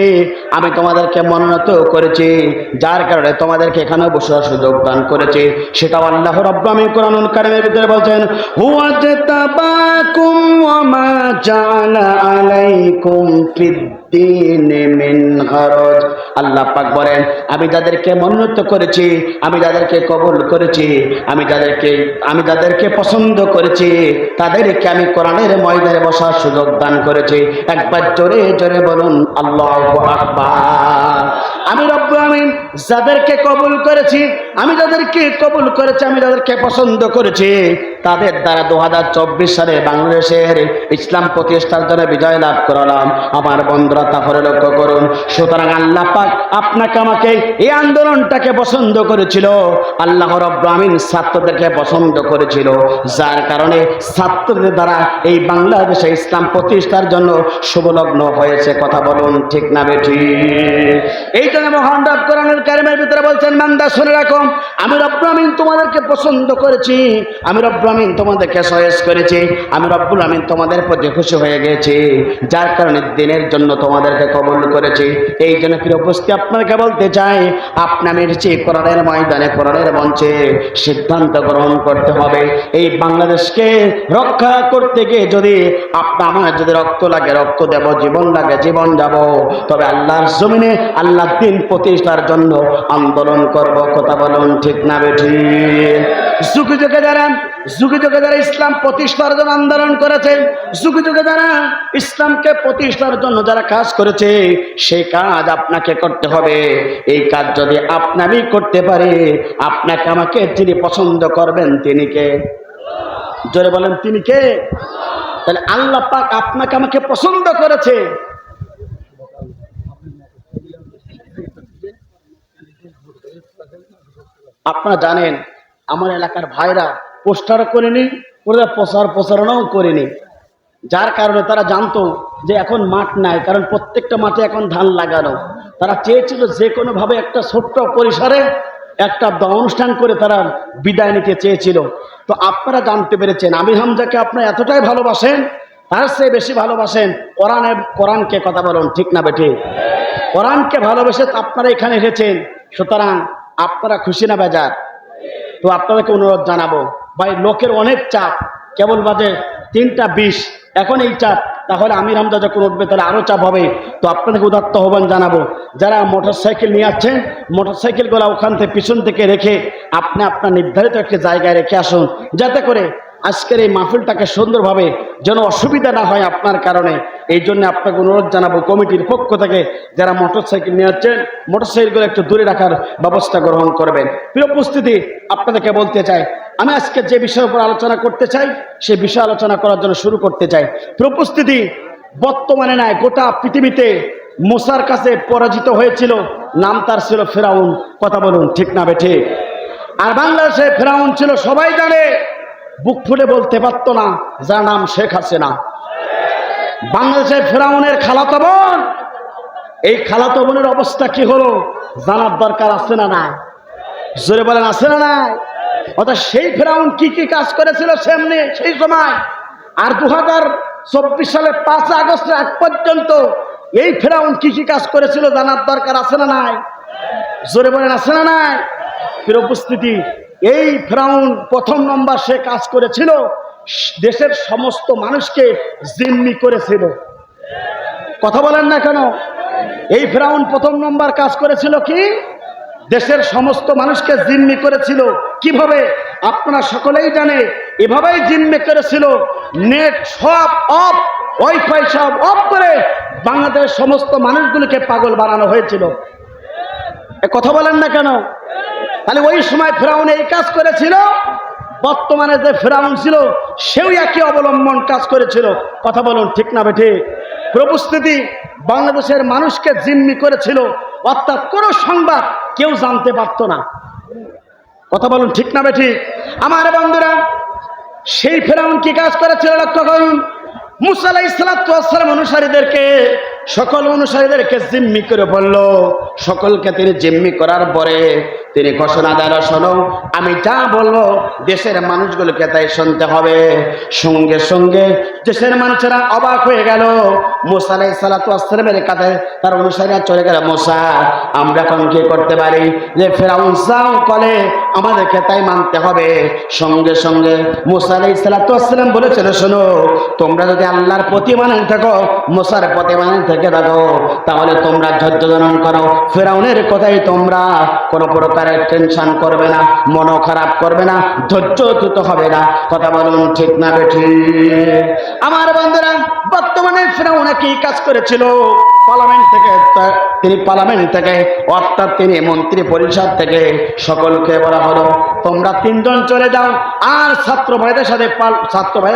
আমি তোমাদেরকে মনোনীত করেছি, যার কারণে তোমাদেরকে এখানে বসার সুযোগ দান করেছি। সেটাও আল্লাহ রাব্বুল আমিন কোরআনুল কারীমের ভিতরে বলছেন, হুয়া জাতাবাকুম ওয়া মা জাআলা আলাইকুম ফিদ্দীনি মিন হারাজ। আল্লাহ পাক বলেন, আমি যাদেরকে মনোনীত করেছি, আমি যাদেরকে কবুল করেছি, আমি যাদেরকে পছন্দ করেছি, তাদেরকে আমি কোরআনের ময়দানে বসার সুযোগ দান করেছি। একবার জোরে জোরে বলুন আল্লাহু আকবার। আমি রব্বুল আমিন যাদেরকে কবুল করেছি, আমি যাদেরকে কবুল করেছি, আমি যাদেরকে পছন্দ করেছি, তাদের দ্বারা 2024 সালে বাংলাদেশের ইসলাম প্রতিষ্ঠার জন্য বিজয় লাভ করলাম। আমার বন্ধুরা, তাহলে লক্ষ্য করুন, সুতরাং আল্লাহ পাক আপনাকে আমাকে এই আন্দোলনটাকে পছন্দ করেছিল। আল্লাহ রাব্বুল আমিন ছাত্রদেরকে পছন্দ করেছিল, যার কারণে ছাত্রদের দ্বারা এই বাংলাদেশে ইসলাম প্রতিষ্ঠার জন্য শুভলগ্ন হয়েছে। কথা বলুন ঠিক না বেঠি? এই জন্য মহান রব কোরআনুল কারীমের ভিতরে বলছেন, বান্দা শুনে রাখো, আমি রব্বুল আমিন তোমাদেরকে পছন্দ করেছি, আমি রব্বুল আমিন তোমাদেরকে চয়েস করেছি, আমি রব্বুল আমিন তোমাদের প্রতি খুশি হয়ে গেছি, যার কারণে দিনের জন্য তোমাদেরকে কবুল করেছি। এই জন্য প্রিয় উপস্থিতি, আপনাকে বলতে চাই, আপনি আমি কোরআনের ময়দানে, কোরআনের মঞ্চে সিদ্ধান্ত গ্রহণ করতে হবে। এই বাংলাদেশকে রক্ষা করতে গিয়ে যদি আমার যদি রক্ত লাগে রক্ত দেব, জীবন লাগে জীবন যাব, তবে আল্লাহর জমিনে আল্লাহর দ্বীন প্রতিষ্ঠার জন্য আন্দোলন করব। কথা বলুন ঠিক না বেঠি? যুগে যুগে যারা ইসলাম প্রতিষ্ঠার জন্য আন্দোলন করেছে, যুগে যুগে যারা ইসলামকে প্রতিষ্ঠার জন্য যারা কাজ করেছে, সেই কাজ আপনাকে করতে হবে। এই কাজ যদি আপনি করতে পারি, আপনাকে আমাকে যিনি পছন্দ করবেন তিনি কে? জোরে বলেন, তিনি কে? তাহলে আল্লাহ পাক আপনাকে আমাকে পছন্দ করেছে। আপনারা জানেন, আমার এলাকার ভাইরা পোস্টারও করেনি, প্রচারণাও করেনি, যার কারণে তারা জানতো যে এখন মাঠ নাই, কারণ প্রত্যেকটা মাঠে এখন ধান লাগানো। তারা চেয়েছিল যে কোনোভাবে একটা ছোট্ট পরিসরে একটা অনুষ্ঠান করে তারা বিদায় নিতে চেয়েছিল। তো আপনারা জানতে পেরেছেন, আমির হামজাকে আপনারা এতটাই ভালোবাসেন, তার চেয়ে বেশি ভালোবাসেন কোরআনকে। কথা বলুন ঠিক না বেঠি? কোরআনকে ভালোবেসে আপনারা এখানে এসেছেন, সুতরাং আপনারা খুশি না বেজার? তো আপনাদেরকে অনুরোধ জানাবো, ভাই লোকের অনেক চাপ, কেবল বাজে 3:20, এখন এই চাপ, তাহলে আমির হামজা যখন উঠবে তাহলে আরও চাপ হবে। তো আপনাদেরকে উদাত্ত আহ্বান জানাবো, যারা মোটরসাইকেল নিয়ে আসছেন, মোটরসাইকেলগুলো ওখান থেকে পিছন থেকে রেখে আপনি আপনার নির্ধারিত একটি জায়গায় রেখে আসুন, যাতে করে আজকের এই মাহফিলটাকে সুন্দরভাবে যেন অসুবিধা না হয় আপনার কারণে। এই জন্য আপনাকে অনুরোধ জানাবো, কমিটির পক্ষ থেকে যারা মোটরসাইকেল নিয়ে যাচ্ছেন, মোটরসাইকেলগুলো একটু দূরে রাখার ব্যবস্থা গ্রহণ করবেন। প্রিয় উপস্থিতি, আপনাদেরকে বলতে চাই, আমি আজকে যে বিষয়ের উপর আলোচনা করতে চাই, সেই বিষয় আলোচনা করার জন্য শুরু করতে চাই। প্রিয় উপস্থিতি, বর্তমানে নয়, গোটা পৃথিবীতে মুসার কাছে পরাজিত হয়েছিল, নাম তার ছিল ফেরাউন। কথা বলুন ঠিক না বেঠে? আর বাংলাদেশে ফেরাউন ছিল, সবাই জানে, বুক ফুলে বলতে পারত না, যার নাম শেখ হাসিনা। বাংলাদেশের ফেরাউনের খালাতো বোন, এই খালাতো বোনের অবস্থা কি হলো জানার দরকার আছে না নাই? জোরে বলেন, আছে না নাই? অর্থাৎ সেই ফেরাউন কি কি কাজ করেছিল সামনে সেই সময়, আর 2024 সালে 5 আগস্টের আগ পর্যন্ত এই ফেরাউন কি কি কাজ করেছিল জানার দরকার আছে না নাই? জোরে বলেন, আছে না নাই? ফির উপস্থিতি, এই ফেরাউন প্রথম নম্বর সে কাজ করেছিল, দেশের সমস্ত মানুষকে জিম্মি করেছিল। কথা বলেন না কেন? এই ফেরাউন প্রথম নম্বর কাজ করেছিল কি? দেশের সমস্ত মানুষকে জিম্মি করেছিল। কিভাবে? আপনারা সকলেই জানে, এভাবেই জিম্মি করেছিল। নেট সব অফ, ওয়াইফাই সব অফ করে বাংলাদেশ সমস্ত মানুষগুলোকে পাগল বানানো হয়েছিল। এ কথা বলেন না কেন? তাহলে ওই সময় ফেরাউন এই কাজ করেছিল, বর্তমানে যে ফেরাউন ছিল সেও একই অবলম্বন কাজ করেছিল। কথা বলুন ঠিক না বেঠিক? প্রভুস্থিতি বাংলাদেশের মানুষকে জিম্মি করেছিল, অর্থাৎ কোনো সংবাদ কেউ জানতে পারত না। কথা বলুন ঠিক না বেঠিক? আমার বন্ধুরা, সেই ফেরাউন কি কাজ করেছিল লক্ষ্য করুন। মুসা আলাইহিস সালাতু ওয়াস সালাম অনুসারীদেরকে, সকল অনুসারীদেরকে জিম্মি করে বলল। সকলকে তিনি জিম্মি করার পরে তিনি ঘোষণা দিল, শোনো, আমি যা বলবো দেশের মানুষগুলোকে তাই শুনতে হবে। সঙ্গে সঙ্গে দেশের মানুষেরা অবাক হয়ে গেল। মুসা আলাইহিস সালাতু ওয়াস সালামের কাছে তার অনুসারীরা চলে গেল, মুসা, আমরা এখন কি করতে পারি? যে ফেরাউন যাও বলে আমাদেরকে তাই মানতে হবে। সঙ্গে সঙ্গে মুসা আলাইহিস সালাতু ওয়াস সালাম বলেছিল, শোনো, তোমরা যদি আল্লাহর প্রতি মানে থাকো, মুসার প্রতি মানে থেকে থাকো, তাহলে তোমরা ধৈর্য ধারণ করো। ফেরাউনের কথাই তোমরা কোনো প্রকারের টেনশন করবে না, মনও খারাপ করবে না, ধৈর্যচ্যুত হবে না। কথা বলুন ঠিক না বেঠিক? আমার বন্ধুরা, বর্তমানে ফেরাউন কি কাজ করেছিল? পার্লামেন্ট থেকে অর্থাৎ তিনি মন্ত্রী পরিষদ থেকে সকলকে বলা হলো, তোমরা তিনজন চলে যাও আর ছাত্র ভাইদের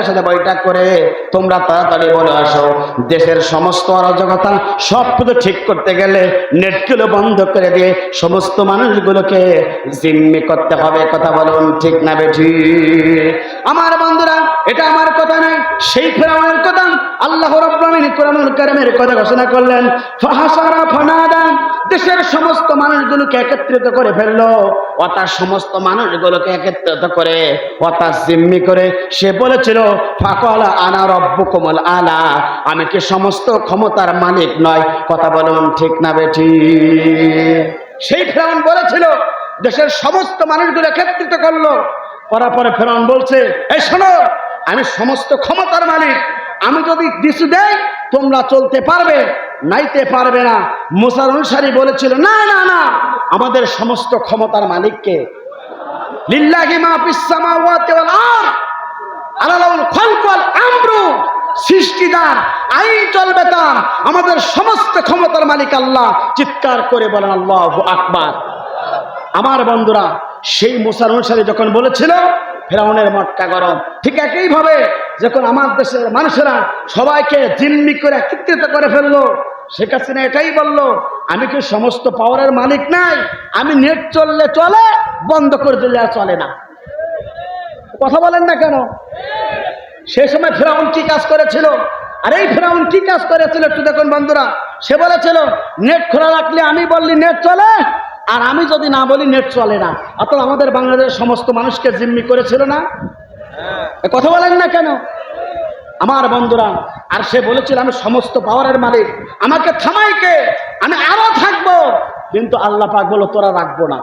সাথে বৈঠক করে তোমরা তাড়াতাড়ি বলে আসো, দেশের সমস্ত অরাজকতা সব কিছু ঠিক করতে গেলে নেটগুলো বন্ধ করে দিয়ে সমস্ত মানুষগুলোকে জিম্মি করতে হবে। কথা বলুন ঠিক না বেঠিক? আমার বন্ধুরা, এটা আমার কথা নয়, সেই ফেরাউনের কথা। আল্লাহ রাব্বুল আলামিন কোরআনুল কারীমের কথা ঘোষণা করলেন, ফাহাসারা ফানাদা, দেশের সমস্ত মানুষগুলোকে একত্রিত করে ফেললো। অর্থাৎ সমস্ত মানুষগুলোকে একত্রিত করে অর্থাৎ জিম্মি করে সে বলেছিল, ফাকালা আনা রব্বুকুমুল আলা, আমি কি সমস্ত ক্ষমতার মালিক নয়? কথা বলুন ঠিক না বেঠিক? সেই ফেরাউন বলেছিল, দেশের সমস্ত মানুষগুলো একত্রিত করলো। করার পরে ফেরাউন বলছে, এই শোনো, আমি সমস্ত ক্ষমতার মালিক, আমি যদি দিশু দেই তোমরা চলতে পারবে, নাইতে পারবে না। মুসার অনুসারী বলেছিল, না না না, আমাদের সমস্ত ক্ষমতার মালিককে, লিল্লাহি মা ফিস সামাওয়াতি ওয়াল আরদ আলা লাহুল খালকু ওয়াল আমরু, সৃষ্টিদার, আইন চলবে তার, আমাদের সমস্ত ক্ষমতার মালিক আল্লাহ। চিৎকার করে বলেন আল্লাহু আকবার। আমার বন্ধুরা, সেই মুসার অনুসারী যখন বলেছিল, ফেরাউনের মটকা গরম। ঠিক একইভাবে যখন আমার দেশের মানুষেরা সবাইকে জিম্মি করে একত্রিত করে ফেললো, শেখ হাসিনা এটাই বলল, আমি কি সমস্ত পাওয়ারের মালিক নাই? আমি নেট চললে চলে, বন্ধ করে দিলে আর চলে না। কথা বলেন না কেন? সেই সময় ফেরাউন কি কাজ করেছিল? আর এই ফেরাউন কি কাজ করেছিল একটু দেখুন বন্ধুরা। সে বলেছিল, নেট খোলা রাখলে আমি বললি নেট চলে, আর আমি যদি না বলি নেট চলে না। অর্থাৎ আমাদের বাংলাদেশের সমস্ত মানুষকে জিম্মি করেছিল না? কথা বলেন না কেন? আমার বন্ধুরা, আর সে বলেছিল, আমি সমস্ত পাওয়ারের মালিক, আমাকে থামাইকে, আমি আরো থাকবো। কিন্তু আল্লাহ পাক বলল, তোরা রাখবো না।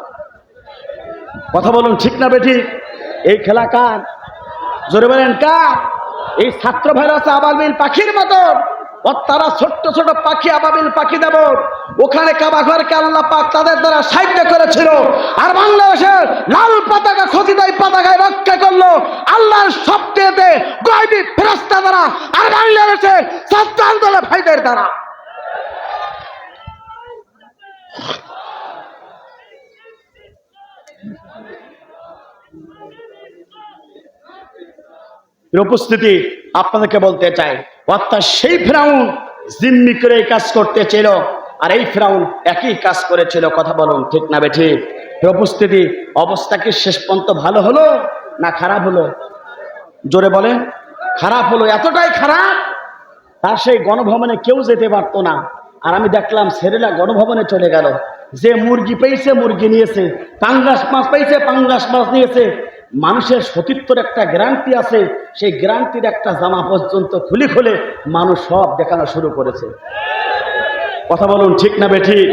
কথা বলুন ঠিক না বেঠিক? এই খেলা কার? জোরে বলেন কার? এই ছাত্র ভাইরা আছে আবাবিল পাখির মতো, তারা ছোট্ট ছোট পাখি, আবাবিল পাখি দেব। ওখানে কাবাঘরকে আল্লাহ পাক তাদের দ্বারা সাহায্য করেছিল। আর বাংলাদেশের লাল পতাকা, খতিদাই পতাকায় রক্ষা করলো আল্লাহর সবচেয়ে গায়বী ফেরেশতা দ্বারা, আর বাংলাদেশের ছাত্র আন্দোলন ভাইদের দ্বারা। উপস্থিতি আপনাদেরকে বলতে চাই, অর্থাৎ সেই ফেরাউন জিম্মি করে এই কাজ করতে ছিল, আর এই ফেরাউন একই কাজ করেছিল। কথা বলুন ঠিক না বেঠিক? উপস্থিতি অবস্থা কি শেষ পর্যন্ত ভালো হলো না খারাপ হলো? জোরে বলেন। খারাপ হলো। এতটাই খারাপ, তার সেই গণভবনে কেউ যেতে পারতো না। আর আমি দেখলাম ছেলেরা গণভবনে চলে গেল। যে মুরগি পেয়েছে মুরগি নিয়েছে, পাঙ্গাস মাছ পেয়েছে পাঙ্গাস মাছ নিয়েছে। মানুষের সতীত্বর একটা গ্যারান্টি আছে, সেই গ্যারান্টির একটা জামা পর্যন্ত খুলে খুলে মানুষ সব দেখানো শুরু করেছে। কথা বলুন ঠিক না বেঠিক?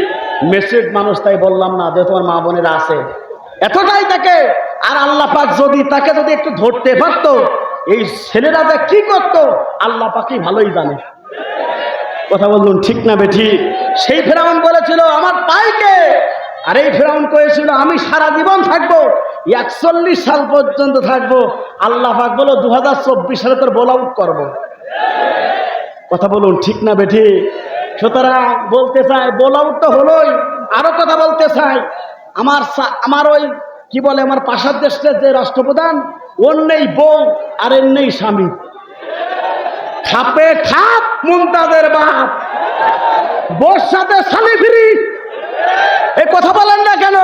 মেসেজ মানুষ, তাই বললাম না যে তোমার মা বোনেরা আছে, এতটাই তাকে। আর আল্লাহ পাক যদি তাকে যদি একটু ধরতে পারতো, এই ছেলেরা যে কি করতো আল্লাহ পাকই ভালোই জানে। কথা বলুন ঠিক না বেঠি? সেই ফেরাউন বলেছিল আমার পাইকে, আর এই ফেরাউন করেছিল আমি সারা জীবন থাকবো, 41 সাল পর্যন্ত থাকবো। আল্লাহ পাক বলো 2024 সালে তোর বোল আউট করবো। কথা বলুন ঠিক না বেঠি? সুতরাং বলতে চাই বোল আউট তো হলোই, আরো কথা বলতে চাই, আমার ওই কি বলে আমার পাশের দেশের যে রাষ্ট্রপ্রধান, ওর নেই বউ আর এর নেই স্বামী, খাপে খাপ মুমতাজের বাপ, বউর সাথে শালি ফিরি। এই কথা বলেন না কেন?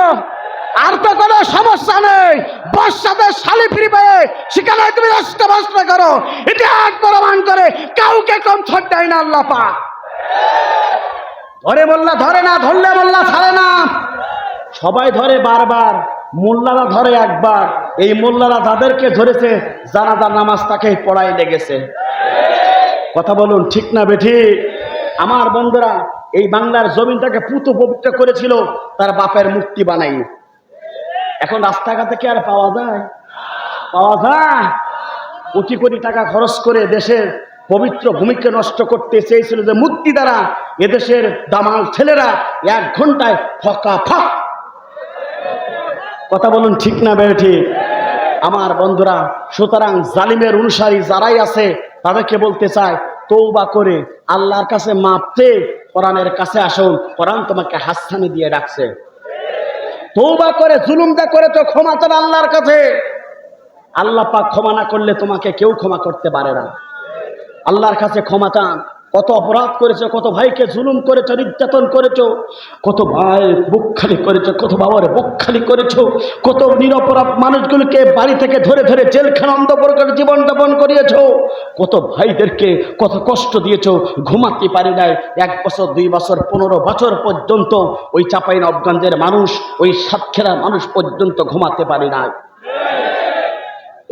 আর তো কোনো সমস্যা নেই, বউর সাথে শালি ফিরি পেয়ে সেখানে তুমি রাষ্ট্রভাষ্ট করো, ইতিহাস প্রমাণ করে কাউকে কম ছাড় দেয় না আল্লাহ পাক। ধরে মোল্লা ধরে না, ধরলে মোল্লা ছাড়ে না, সবাই ধরে বারবার, মোল্লারা ধরে একবার। এই মোল্লারা যাদেরকে ধরেছে জানাজার নামাজ তাকে পড়াই লেগেছে। কথা বলুন ঠিক না বেঠি? আমার বন্ধুরা, এই বাংলার জমিনটাকে পুত পবিত্র করেছিল তার বাপের মূর্তি বানাই। এখন রাস্তাঘাটে কি আর পাওয়া যায়? পাওয়া যায়? কোটি কোটি টাকা খরচ করে দেশের পবিত্র ভূমিকে নষ্ট করতে চেয়েছিল যে মূর্তি দ্বারা এদেশের দামাল ছেলেরা 1 ঘন্টায় ফকা ফক। কথা বলুন ঠিক না বেঠি? আমার বন্ধুরা, সুতরাং জালিমের অনুসারী যারাই আছে তাদেরকে বলতে চায় তওবা করে আল্লাহর কাছে মাপ চেয়ে কোরআনের কাছে আসুন। কোরআন তোমাকে হাতছানি দিয়ে ডাকছে। তওবা করে জুলুমটা করেছো, ক্ষমা চাও আল্লাহর কাছে। আল্লাহ পাক ক্ষমা না করলে তোমাকে কেউ ক্ষমা করতে পারে না। আল্লাহর কাছে ক্ষমা চান। কত অপরাধ করেছো, কত ভাইকে জুলুম করেছো, নির্যাতন করেছো, কত ভাইয়ের বুক খালি করেছো, কত বাবার বুক খালি করেছো, কত নিরপরাধ মানুষগুলোকে বাড়ি থেকে ধরে ধরে জেলখানা অন্ধকার করে জীবন যাপন করিয়েছো, কত ভাইদেরকে কত কষ্ট দিয়েছো, ঘুমাতে পারি নাই 1 বছর 2 বছর 15 বছর পর্যন্ত। ওই চাঁপাইনবাবগঞ্জের মানুষ, ওই সাতক্ষীরার মানুষ পর্যন্ত ঘুমাতে পারি নাই।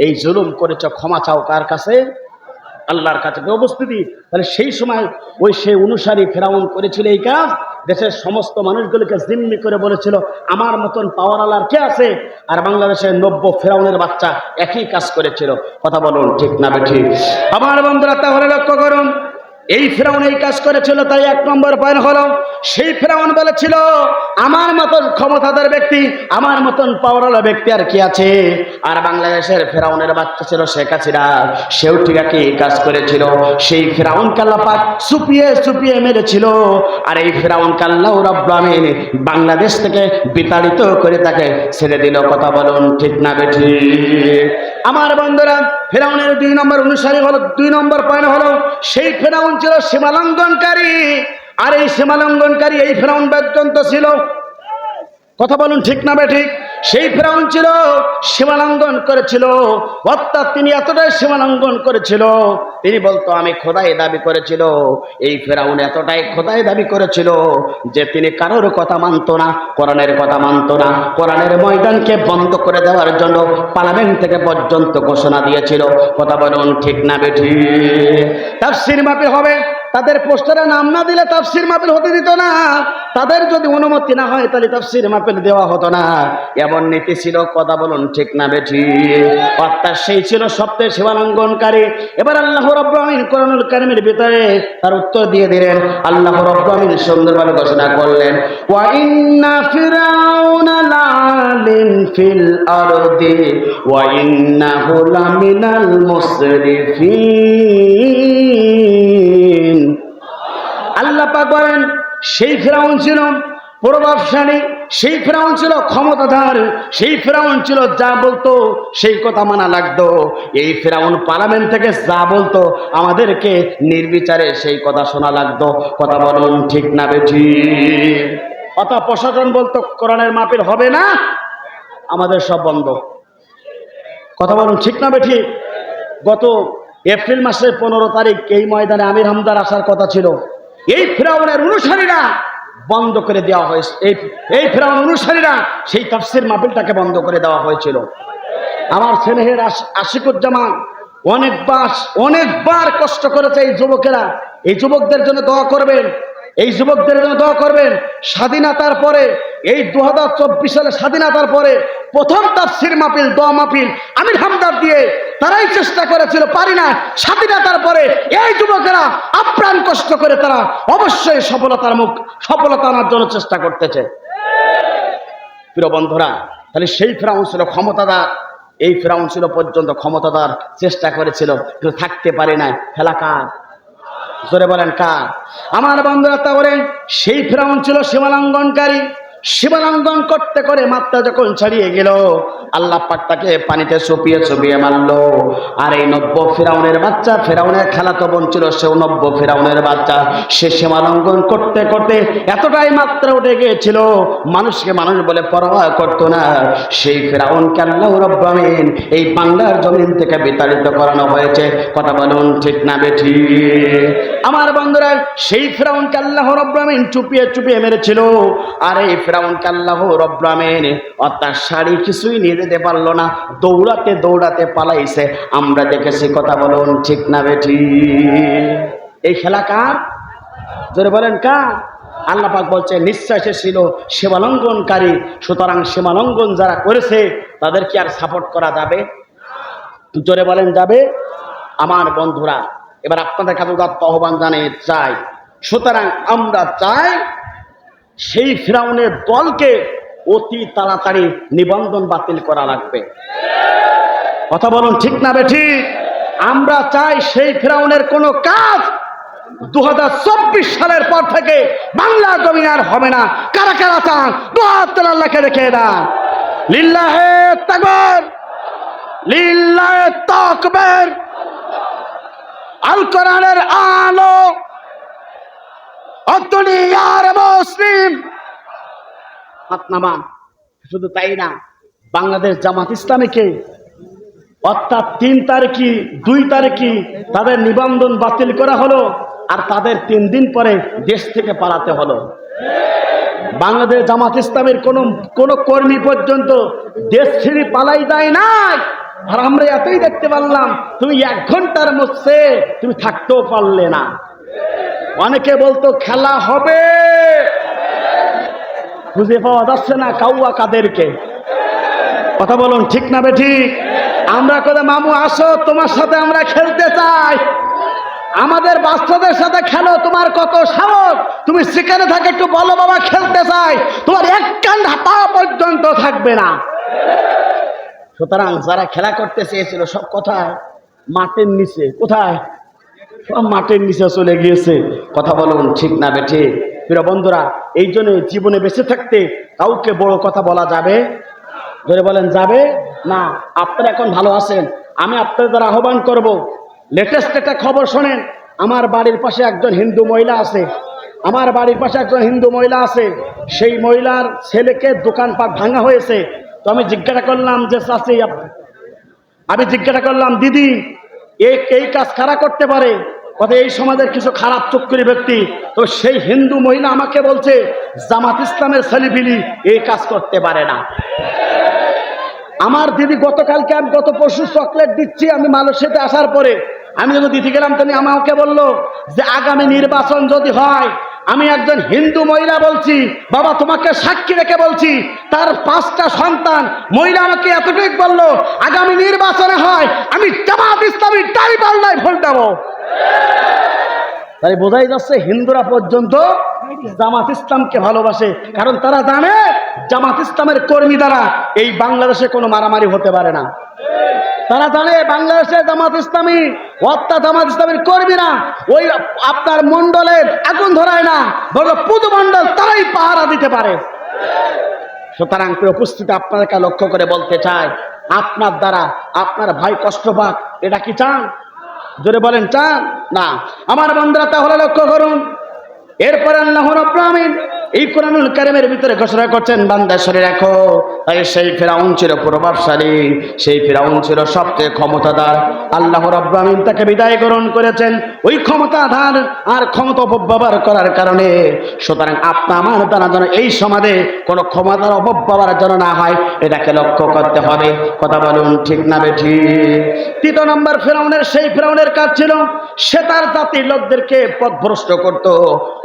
এই জুলুম করেছো, ক্ষমা চাও কার কাছে? আল্লাহর কাছে। উপস্থিতি, তাহলে সেই সময় ওই সেই অনুসারী ফেরাউন করেছিল এই কাজ। দেশের সমস্ত মানুষগুলোকে জিম্মি করে বলেছিল আমার মতন পাওয়ার আল্লাহর কে আছে? আর বাংলাদেশের 90 ফেরাউনের বাচ্চা একই কাজ করেছিল। কথা বলুন ঠিক না বেঠি? আমার বন্ধুরা, তাহলে লক্ষ্য করুন, এই ফেরাউন এই কাজ করেছিল। তাই 1 নম্বর পয়েন্ট হলো, সেই ফেরাউন বলেছিল আমার মতন ক্ষমতাধর ব্যক্তি, আমার মতন পাওয়ারওয়ালা ব্যক্তি আর কি আছে? আর বাংলাদেশের ফেরাউনের বাচ্চা ছিল শেখ হাসিনা, সেও ঠিক একই কাজ করেছিল। সেই ফেরাউনকে আল্লাহ পাক চুপিয়ে চুপিয়ে মেরেছিল। আর এই ফেরাউনকে আল্লাহ রাব্বুল আমিন বাংলাদেশ থেকে বিতাড়িত করে তাকে ছেড়ে দিল। কথা বলুন ঠিক না বেঠি? আমার বন্ধুরা, ফেরাউনের 2 নম্বর অনুসারী হলো, 2 নম্বর পয়েন্ট হলো, সেই ফেরাউন ছিল সীমালঙ্ঘনকারী। আর এই সীমালঙ্ঘনকারী এই ফেরাউন পর্যন্ত ছিল। কথা বলুন ঠিক না বেঠিক? সেই ফেরাউন ছিল সীমালঙ্ঘন করেছিল, অর্থাৎ তিনি এতটাই সীমালঙ্ঘন করেছিল, তিনি বলতো আমি খোদাই দাবি করেছিল। এই ফেরাউন এতটাই খোদাই দাবি করেছিল যে তিনি কারোর কথা মানত না, কোরআনের কথা মানত না। কোরআনের ময়দানকে বন্ধ করে দেওয়ার জন্য পার্লামেন্ট থেকে পর্যন্ত ঘোষণা দিয়েছিল। কথা বলুন ঠিক না বেঠিক? তাফসীর মাহফিল হবে, তাদের পোস্টারে নাম না দিলে তাফসীর মাহফিল হতে দিত না। তাদের যদি অনুমতি না হয় তাহলে তাফসীর মাহফিল দেওয়া হতো না, এমন নীতি ছিল। কথা বলুন ঠিক না বেঠিক? অর্থাৎ সেই ছিল সবচেয়ে সীমালঙ্ঘনকারী। এবার আল্লাহ রাব্বুল আমিন কোরআনুল কারীমের ভিতরে তার উত্তর দিয়ে দিলেন। আল্লাহ রাব্বুল আমিন সুন্দরভাবে ঘোষণা করলেন, ওয়া ইন্না ফিরাউনা লাআলিন ফিল আরদি ওয়া ইন্নাহু লামিনাল মুসরিফিন। আল্লাহ পাক বলেন সেই ফেরাউন ছিল প্রভাবশালী, সেই ফেরাউন ছিল ক্ষমতাধর, সেই ফেরাউন ছিল যা বলতো সেই কথা মানা লাগতো। এই ফেরাউন পার্লামেন্ট থেকে যা বলতো আমাদেরকে নির্বিচারে সেই কথা শোনা লাগতো। কথা বলুন ঠিক না বেঠিক? অত প্রশাসন বলতো কোরআনের মাহফিল হবে না, আমাদের সব বন্ধ। কথা বলুন ঠিক না বেঠিক? গত এপ্রিল মাসের 15 তারিখ এই ময়দানে আমির হামদার আসার কথা ছিল। এই ফেরাউনের অনুসারীরা বন্ধ করে দেওয়া হয়েছে। এই ফেরাউন অনুসারীরা সেই তাফসীর মাহফিলটাকে বন্ধ করে দেওয়া হয়েছিল। আমার স্নেহের আশিকুজ্জামান অনেকবার কষ্ট করেছে এই যুবকেরা। এই যুবকদের জন্য দোয়া করবেন, এই যুবকদের জন্য দোয়া করবেন। স্বাধীনতার পরে, এই 2024 সালে স্বাধীনতার পরে প্রথম তাফসীর মাহফিল, দোয়া মাহফিল আমির হামদার দিয়ে তারাই চেষ্টা করেছিল, পারি না। স্বাধীনতার পরে এই যুবকেরা আপ্রাণ কষ্ট করে তারা অবশ্যই সফলতা আনার জন্য চেষ্টা করতেছে। প্রিয় বন্ধুরা, তাহলে সেই ফেরাউন ছিল ক্ষমতাদার, এই ফেরাউন ছিল পর্যন্ত ক্ষমতাদার, চেষ্টা করেছিল কিন্তু থাকতে পারে না। খেলা কার? জোরে বলেন কার? আমার বন্ধুরা, তাহলে সেই ফেরাউন ছিল সীমালঙ্ঘনকারী। সীমালঙ্ঘন করতে করে মাত্রা যখন ছাড়িয়ে গেল, আল্লাহ পাক তাকে পানিতে চুপিয়ে চুপিয়ে মারলো। আর এই নব্য ফেরাউনের বাচ্চা, ফেরাউনের খালাতো বোন ছিল সেও নব্য ফেরাউনের বাচ্চা, সে সীমালঙ্ঘন করতে করতে এতটাই মাত্রা উঠে গিয়েছিল, মানুষকে মানুষ বলে পরোয়া করতো না। সেই ফেরাউনকে আল্লাহ রাব্বুল আমিন এই বাংলার জমিন থেকে বিতাড়িত করানো হয়েছে। কথা বলুন ঠিক না বেঠিক? আমার বন্ধুরা, সেই ফেরাউনকে আল্লাহ রাব্বুল আমিন চুপিয়ে চুপিয়ে মেরেছিল। আর এই ফেরাউনকে আল্লাহ রাব্বুল আমিন অর্থাৎ শাড়ি কিছুই নিয়ে যেতে পারলো না, দৌড়াতে দৌড়াতে পালাইছে। আমরা দেখেছি। কথা বলুন ঠিক না বেঠিক? এই খেলা কার? জোরে বলেন কার? আল্লাহ পাক বলছে নিশ্চয় সে ছিল সীমালঙ্ঘনকারী। সুতরাং সীমালঙ্ঘন যারা করেছে তাদের কি আর সাপোর্ট করা যাবে? জোরে বলেন যাবে? আমার বন্ধুরা, এবার আপনাদের কাছে আহ্বান জানিয়ে চাই, সুতরাং আমরা চাই সেই ফিরাউনের দলকে অতি তাড়াতাড়ি নিবন্ধন বাতিল করা লাগবে। কথা বলুন ঠিক না বেঠিক? আমরা চাই সেই ফিরাউনের কোনো কাজ 2024 সালের পর থেকে বাংলা জমিন আর হবে না। কারা কারা চান? আল্লাহকে রেখে দেন। লিল্লাহে তাকবীর, লিল্লাহে তাকবীর। আল কোরআনের আলো, দুনিয়ার মুসলিম হাত নামান। শুধু তাই না, বাংলাদেশ জামাত ইসলামীকে অর্থাৎ 3 তারিখে 2 তারিখে তাদের নিবন্ধন বাতিল করা হলো, আর তাদের 3 দিন পরে দেশ থেকে পালাতে হলো। বাংলাদেশ জামাত ইসলামের কোন কর্মী পর্যন্ত দেশ ছেড়ে পালাই যায় নাই। আর আমরা এতই দেখতে পারলাম, তুমি 1 ঘন্টার মধ্যে তুমি থাকতেও পারলে না। অনেকে বলতো খেলা হবে, খুঁজে পাওয়া যাচ্ছে না কাউয়া কাদেরকে। কথা বলুন ঠিক না বেঠিক? আমরা কত মামু আসো, তোমার সাথে আমরা খেলতে চাই, আমাদের বাচ্চাদের সাথে খেলো, তোমার কত সাহস, তুমি সেখানে থাকে একটু বলো বাবা খেলতে চাই, তোমার 1 কান পা পর্যন্ত থাকবে না। সুতরাং যারা খেলা করতে চেয়েছিল সব কোথায়? মাঠের নিচে। কোথায়? সব মাঠের নিচে চলে গিয়েছে। কথা বলুন ঠিক না বেঠিক? প্রিয় বন্ধুরা, এই জন্য জীবনে বেঁচে থাকতে কাউকে বড় কথা বলা যাবে? ধরে বলেন যাবে না। আপনারা এখন ভালো আছেন, আমি আপনাদের দ্বারা আহ্বান করব, লেটেস্ট একটা খবর শোনেন। আমার বাড়ির পাশে একজন হিন্দু মহিলা আছে, আমার বাড়ির পাশে একজন হিন্দু মহিলা আছে, সেই মহিলার ছেলেকে দোকানপাট ভাঙা হয়েছে। তো আমি জিজ্ঞাসা করলাম যে চাচি, আমি জিজ্ঞাসা করলাম দিদি এই কাজ কারা করতে পারে? কথা এই সমাজের কিছু খারাপ চক্রী ব্যক্তি। তো সেই হিন্দু মহিলা আমাকে বলছে জামাত ইসলামের ছেলেপিলি এই কাজ করতে পারে না। আমার দিদি গতকালকে, আমি গত পরশু চকলেট দিচ্ছি আমি মালয়েশিয়াতে আসার পরে, আমি যখন দিতে গেলাম তিনি আমাকে বললো যে আগামী নির্বাচন যদি হয়, আমি একজন হিন্দু মহিলা বলছি বাবা তোমাকে সাক্ষী রেখে বলছি, তার 5টা সন্তান, মহিলা আমাকে এতটুকু বললো আগামী নির্বাচনে হয় আমি জামাত ইসলামী টাইবাল্লায় ভোট দেবো। তাই বোঝাই যাচ্ছে হিন্দুরা পর্যন্ত জামাত ইসলামকে ভালোবাসে, কারণ তারা জানে জামাত ইসলামের কর্মী দ্বারা এই বাংলাদেশে কোনো মারামারি হতে পারে না। তারা জানে বাংলাদেশে জামাত ইসলামী অর্থাৎ জামাত ইসলামের কর্মীরা ওই আপনার মন্ডলের আগুন ধরায় না, বরং পুজো মন্ডল তারাই পাহারা দিতে পারে। সুতরাং উপস্থিতি আপনাদেরকে লক্ষ্য করে বলতে চাই, আপনার দ্বারা আপনার ভাই কষ্ট পাক, এটা কি চান? জোরে বলেন চান? না। আমার বন্ধুরা তাহলে লক্ষ্য করুন, এরপরে আল্লাহ রাব্বুল আমিন এই কোরআনুল কারীমের ভিতরে ঘোষণা করছেন বান্দা শুনে রাখো, তাই সেই ফিরাউন ছিল প্রভাবশালী, সেই ফিরাউন ছিল সবচেয়ে ক্ষমতাধর। আল্লাহ রাব্বুল আমিন তাকে বিদায় গ্রহণ করেছেন ওই ক্ষমতাধর আর ক্ষমতা অপব্যবহার করার কারণে। সুতরাং আপনার আমার দ্বারা যেন এই সমাজে কোনো ক্ষমতার অপব্যবহার যেন না হয়, এটাকে লক্ষ্য করতে হবে। কথা বলুন ঠিক না বেঠিক? 3 নম্বর ফিরাউনের, সেই ফিরাউনের কাজ ছিল সে তার জাতির লোকদেরকে পথভ্রষ্ট করত,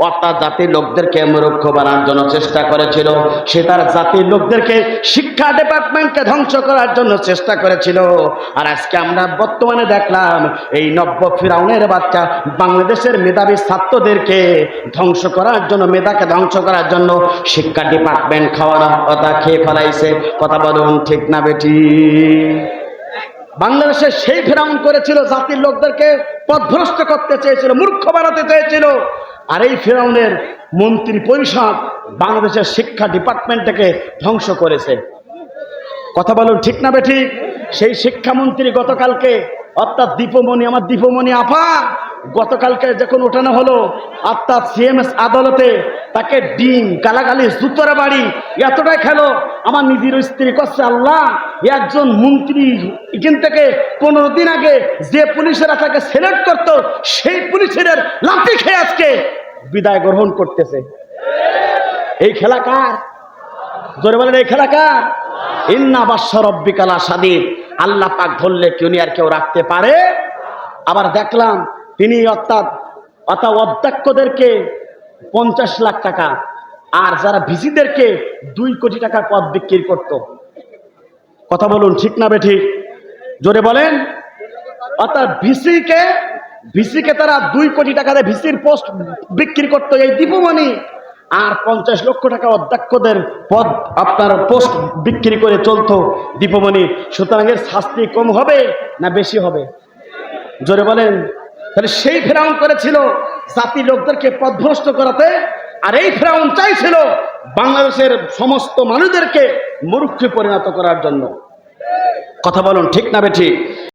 অর্থাৎ জাতির লোকদেরকে মূর্খ বানানোর জন্য চেষ্টা করেছিল। সে তার জাতির লোকদেরকে শিক্ষা ডিপার্টমেন্টকে ধ্বংস করার জন্য চেষ্টা করেছিল। আর আজকে আমরা বর্তমানে দেখলাম এই নব্য ফিরাউনের বাচ্চা বাংলাদেশের মেধাবী ছাত্রদেরকে ধ্বংস করার জন্য, মেধাকে ধ্বংস করার জন্য শিক্ষা ডিপার্টমেন্ট খাওয়ানো কথা খেয়ে ফেলাইছে। কথা বলুন ঠিক না বেটি? বাংলাদেশে সেই ফেরাউন করেছিল, জাতির লোকদেরকে পথভ্রষ্ট করতে চেয়েছিল, মূর্খ বানাতে চেয়েছিল। আর এই ফেরাউনের মন্ত্রী পরিষদ বাংলাদেশের শিক্ষা ডিপার্টমেন্টটাকে ধ্বংস করেছে। কথা বলুন ঠিক না বেটি? সেই শিক্ষামন্ত্রী গতকালকে, অর্থাৎ দীপমণি, আমার দীপমণি আপা, গতকালকে যখন ওঠানো হলো অর্থাৎ সিএমএস আদালতে, তাকে ডিম গালাগালি জুতোর বাড়ি এতটাই খেলো। আমার নিজের স্ত্রী করছে, আল্লাহ, একজন মন্ত্রী এখান থেকে 15 দিন আগে যে পুলিশেরা তাকে সিলেক্ট করতো, সেই পুলিশের লাঠি খেয়ে আজকে বিদায় গ্রহণ করতেছে। এই খেলা কার? জোরে বলেন, এই খেলা কার? ইন্না বাদশা রব্বিকা লাশাদীদ। আল্লাহ পাক ধরলে আর কেউ রাখতে পারে? আবার দেখলাম তিনি অর্থাৎ অধ্যক্ষদেরকে 50 লাখ টাকা, আর যারা ভিসিদেরকে 2 কোটি টাকার পদ বিক্রি করত। কথা বলুন ঠিক না বেঠি? জোরে বলেন। অর্থাৎ ভিসিকে তারা 2 কোটি টাকা দিয়ে ভিসির পোস্ট বিক্রি করতো এই দীপমণি, আর 50 লক্ষ টাকা অধ্যক্ষদের পদ আপনার পোস্ট বিক্রি করে চলতো দীপমণি। সুতরাং এর শাস্তি কম হবে না বেশি হবে? জোরে বলেন। তাহলে সেই ফেরাউন করেছিল জাতির লোকদেরকে পথভ্রষ্ট করাতে, আর এই ফেরাউন চাইছিল বাংলাদেশের সমস্ত মানুষদেরকে মূর্খে পরিণত করার জন্য। কথা বলুন ঠিক না বেঠিক?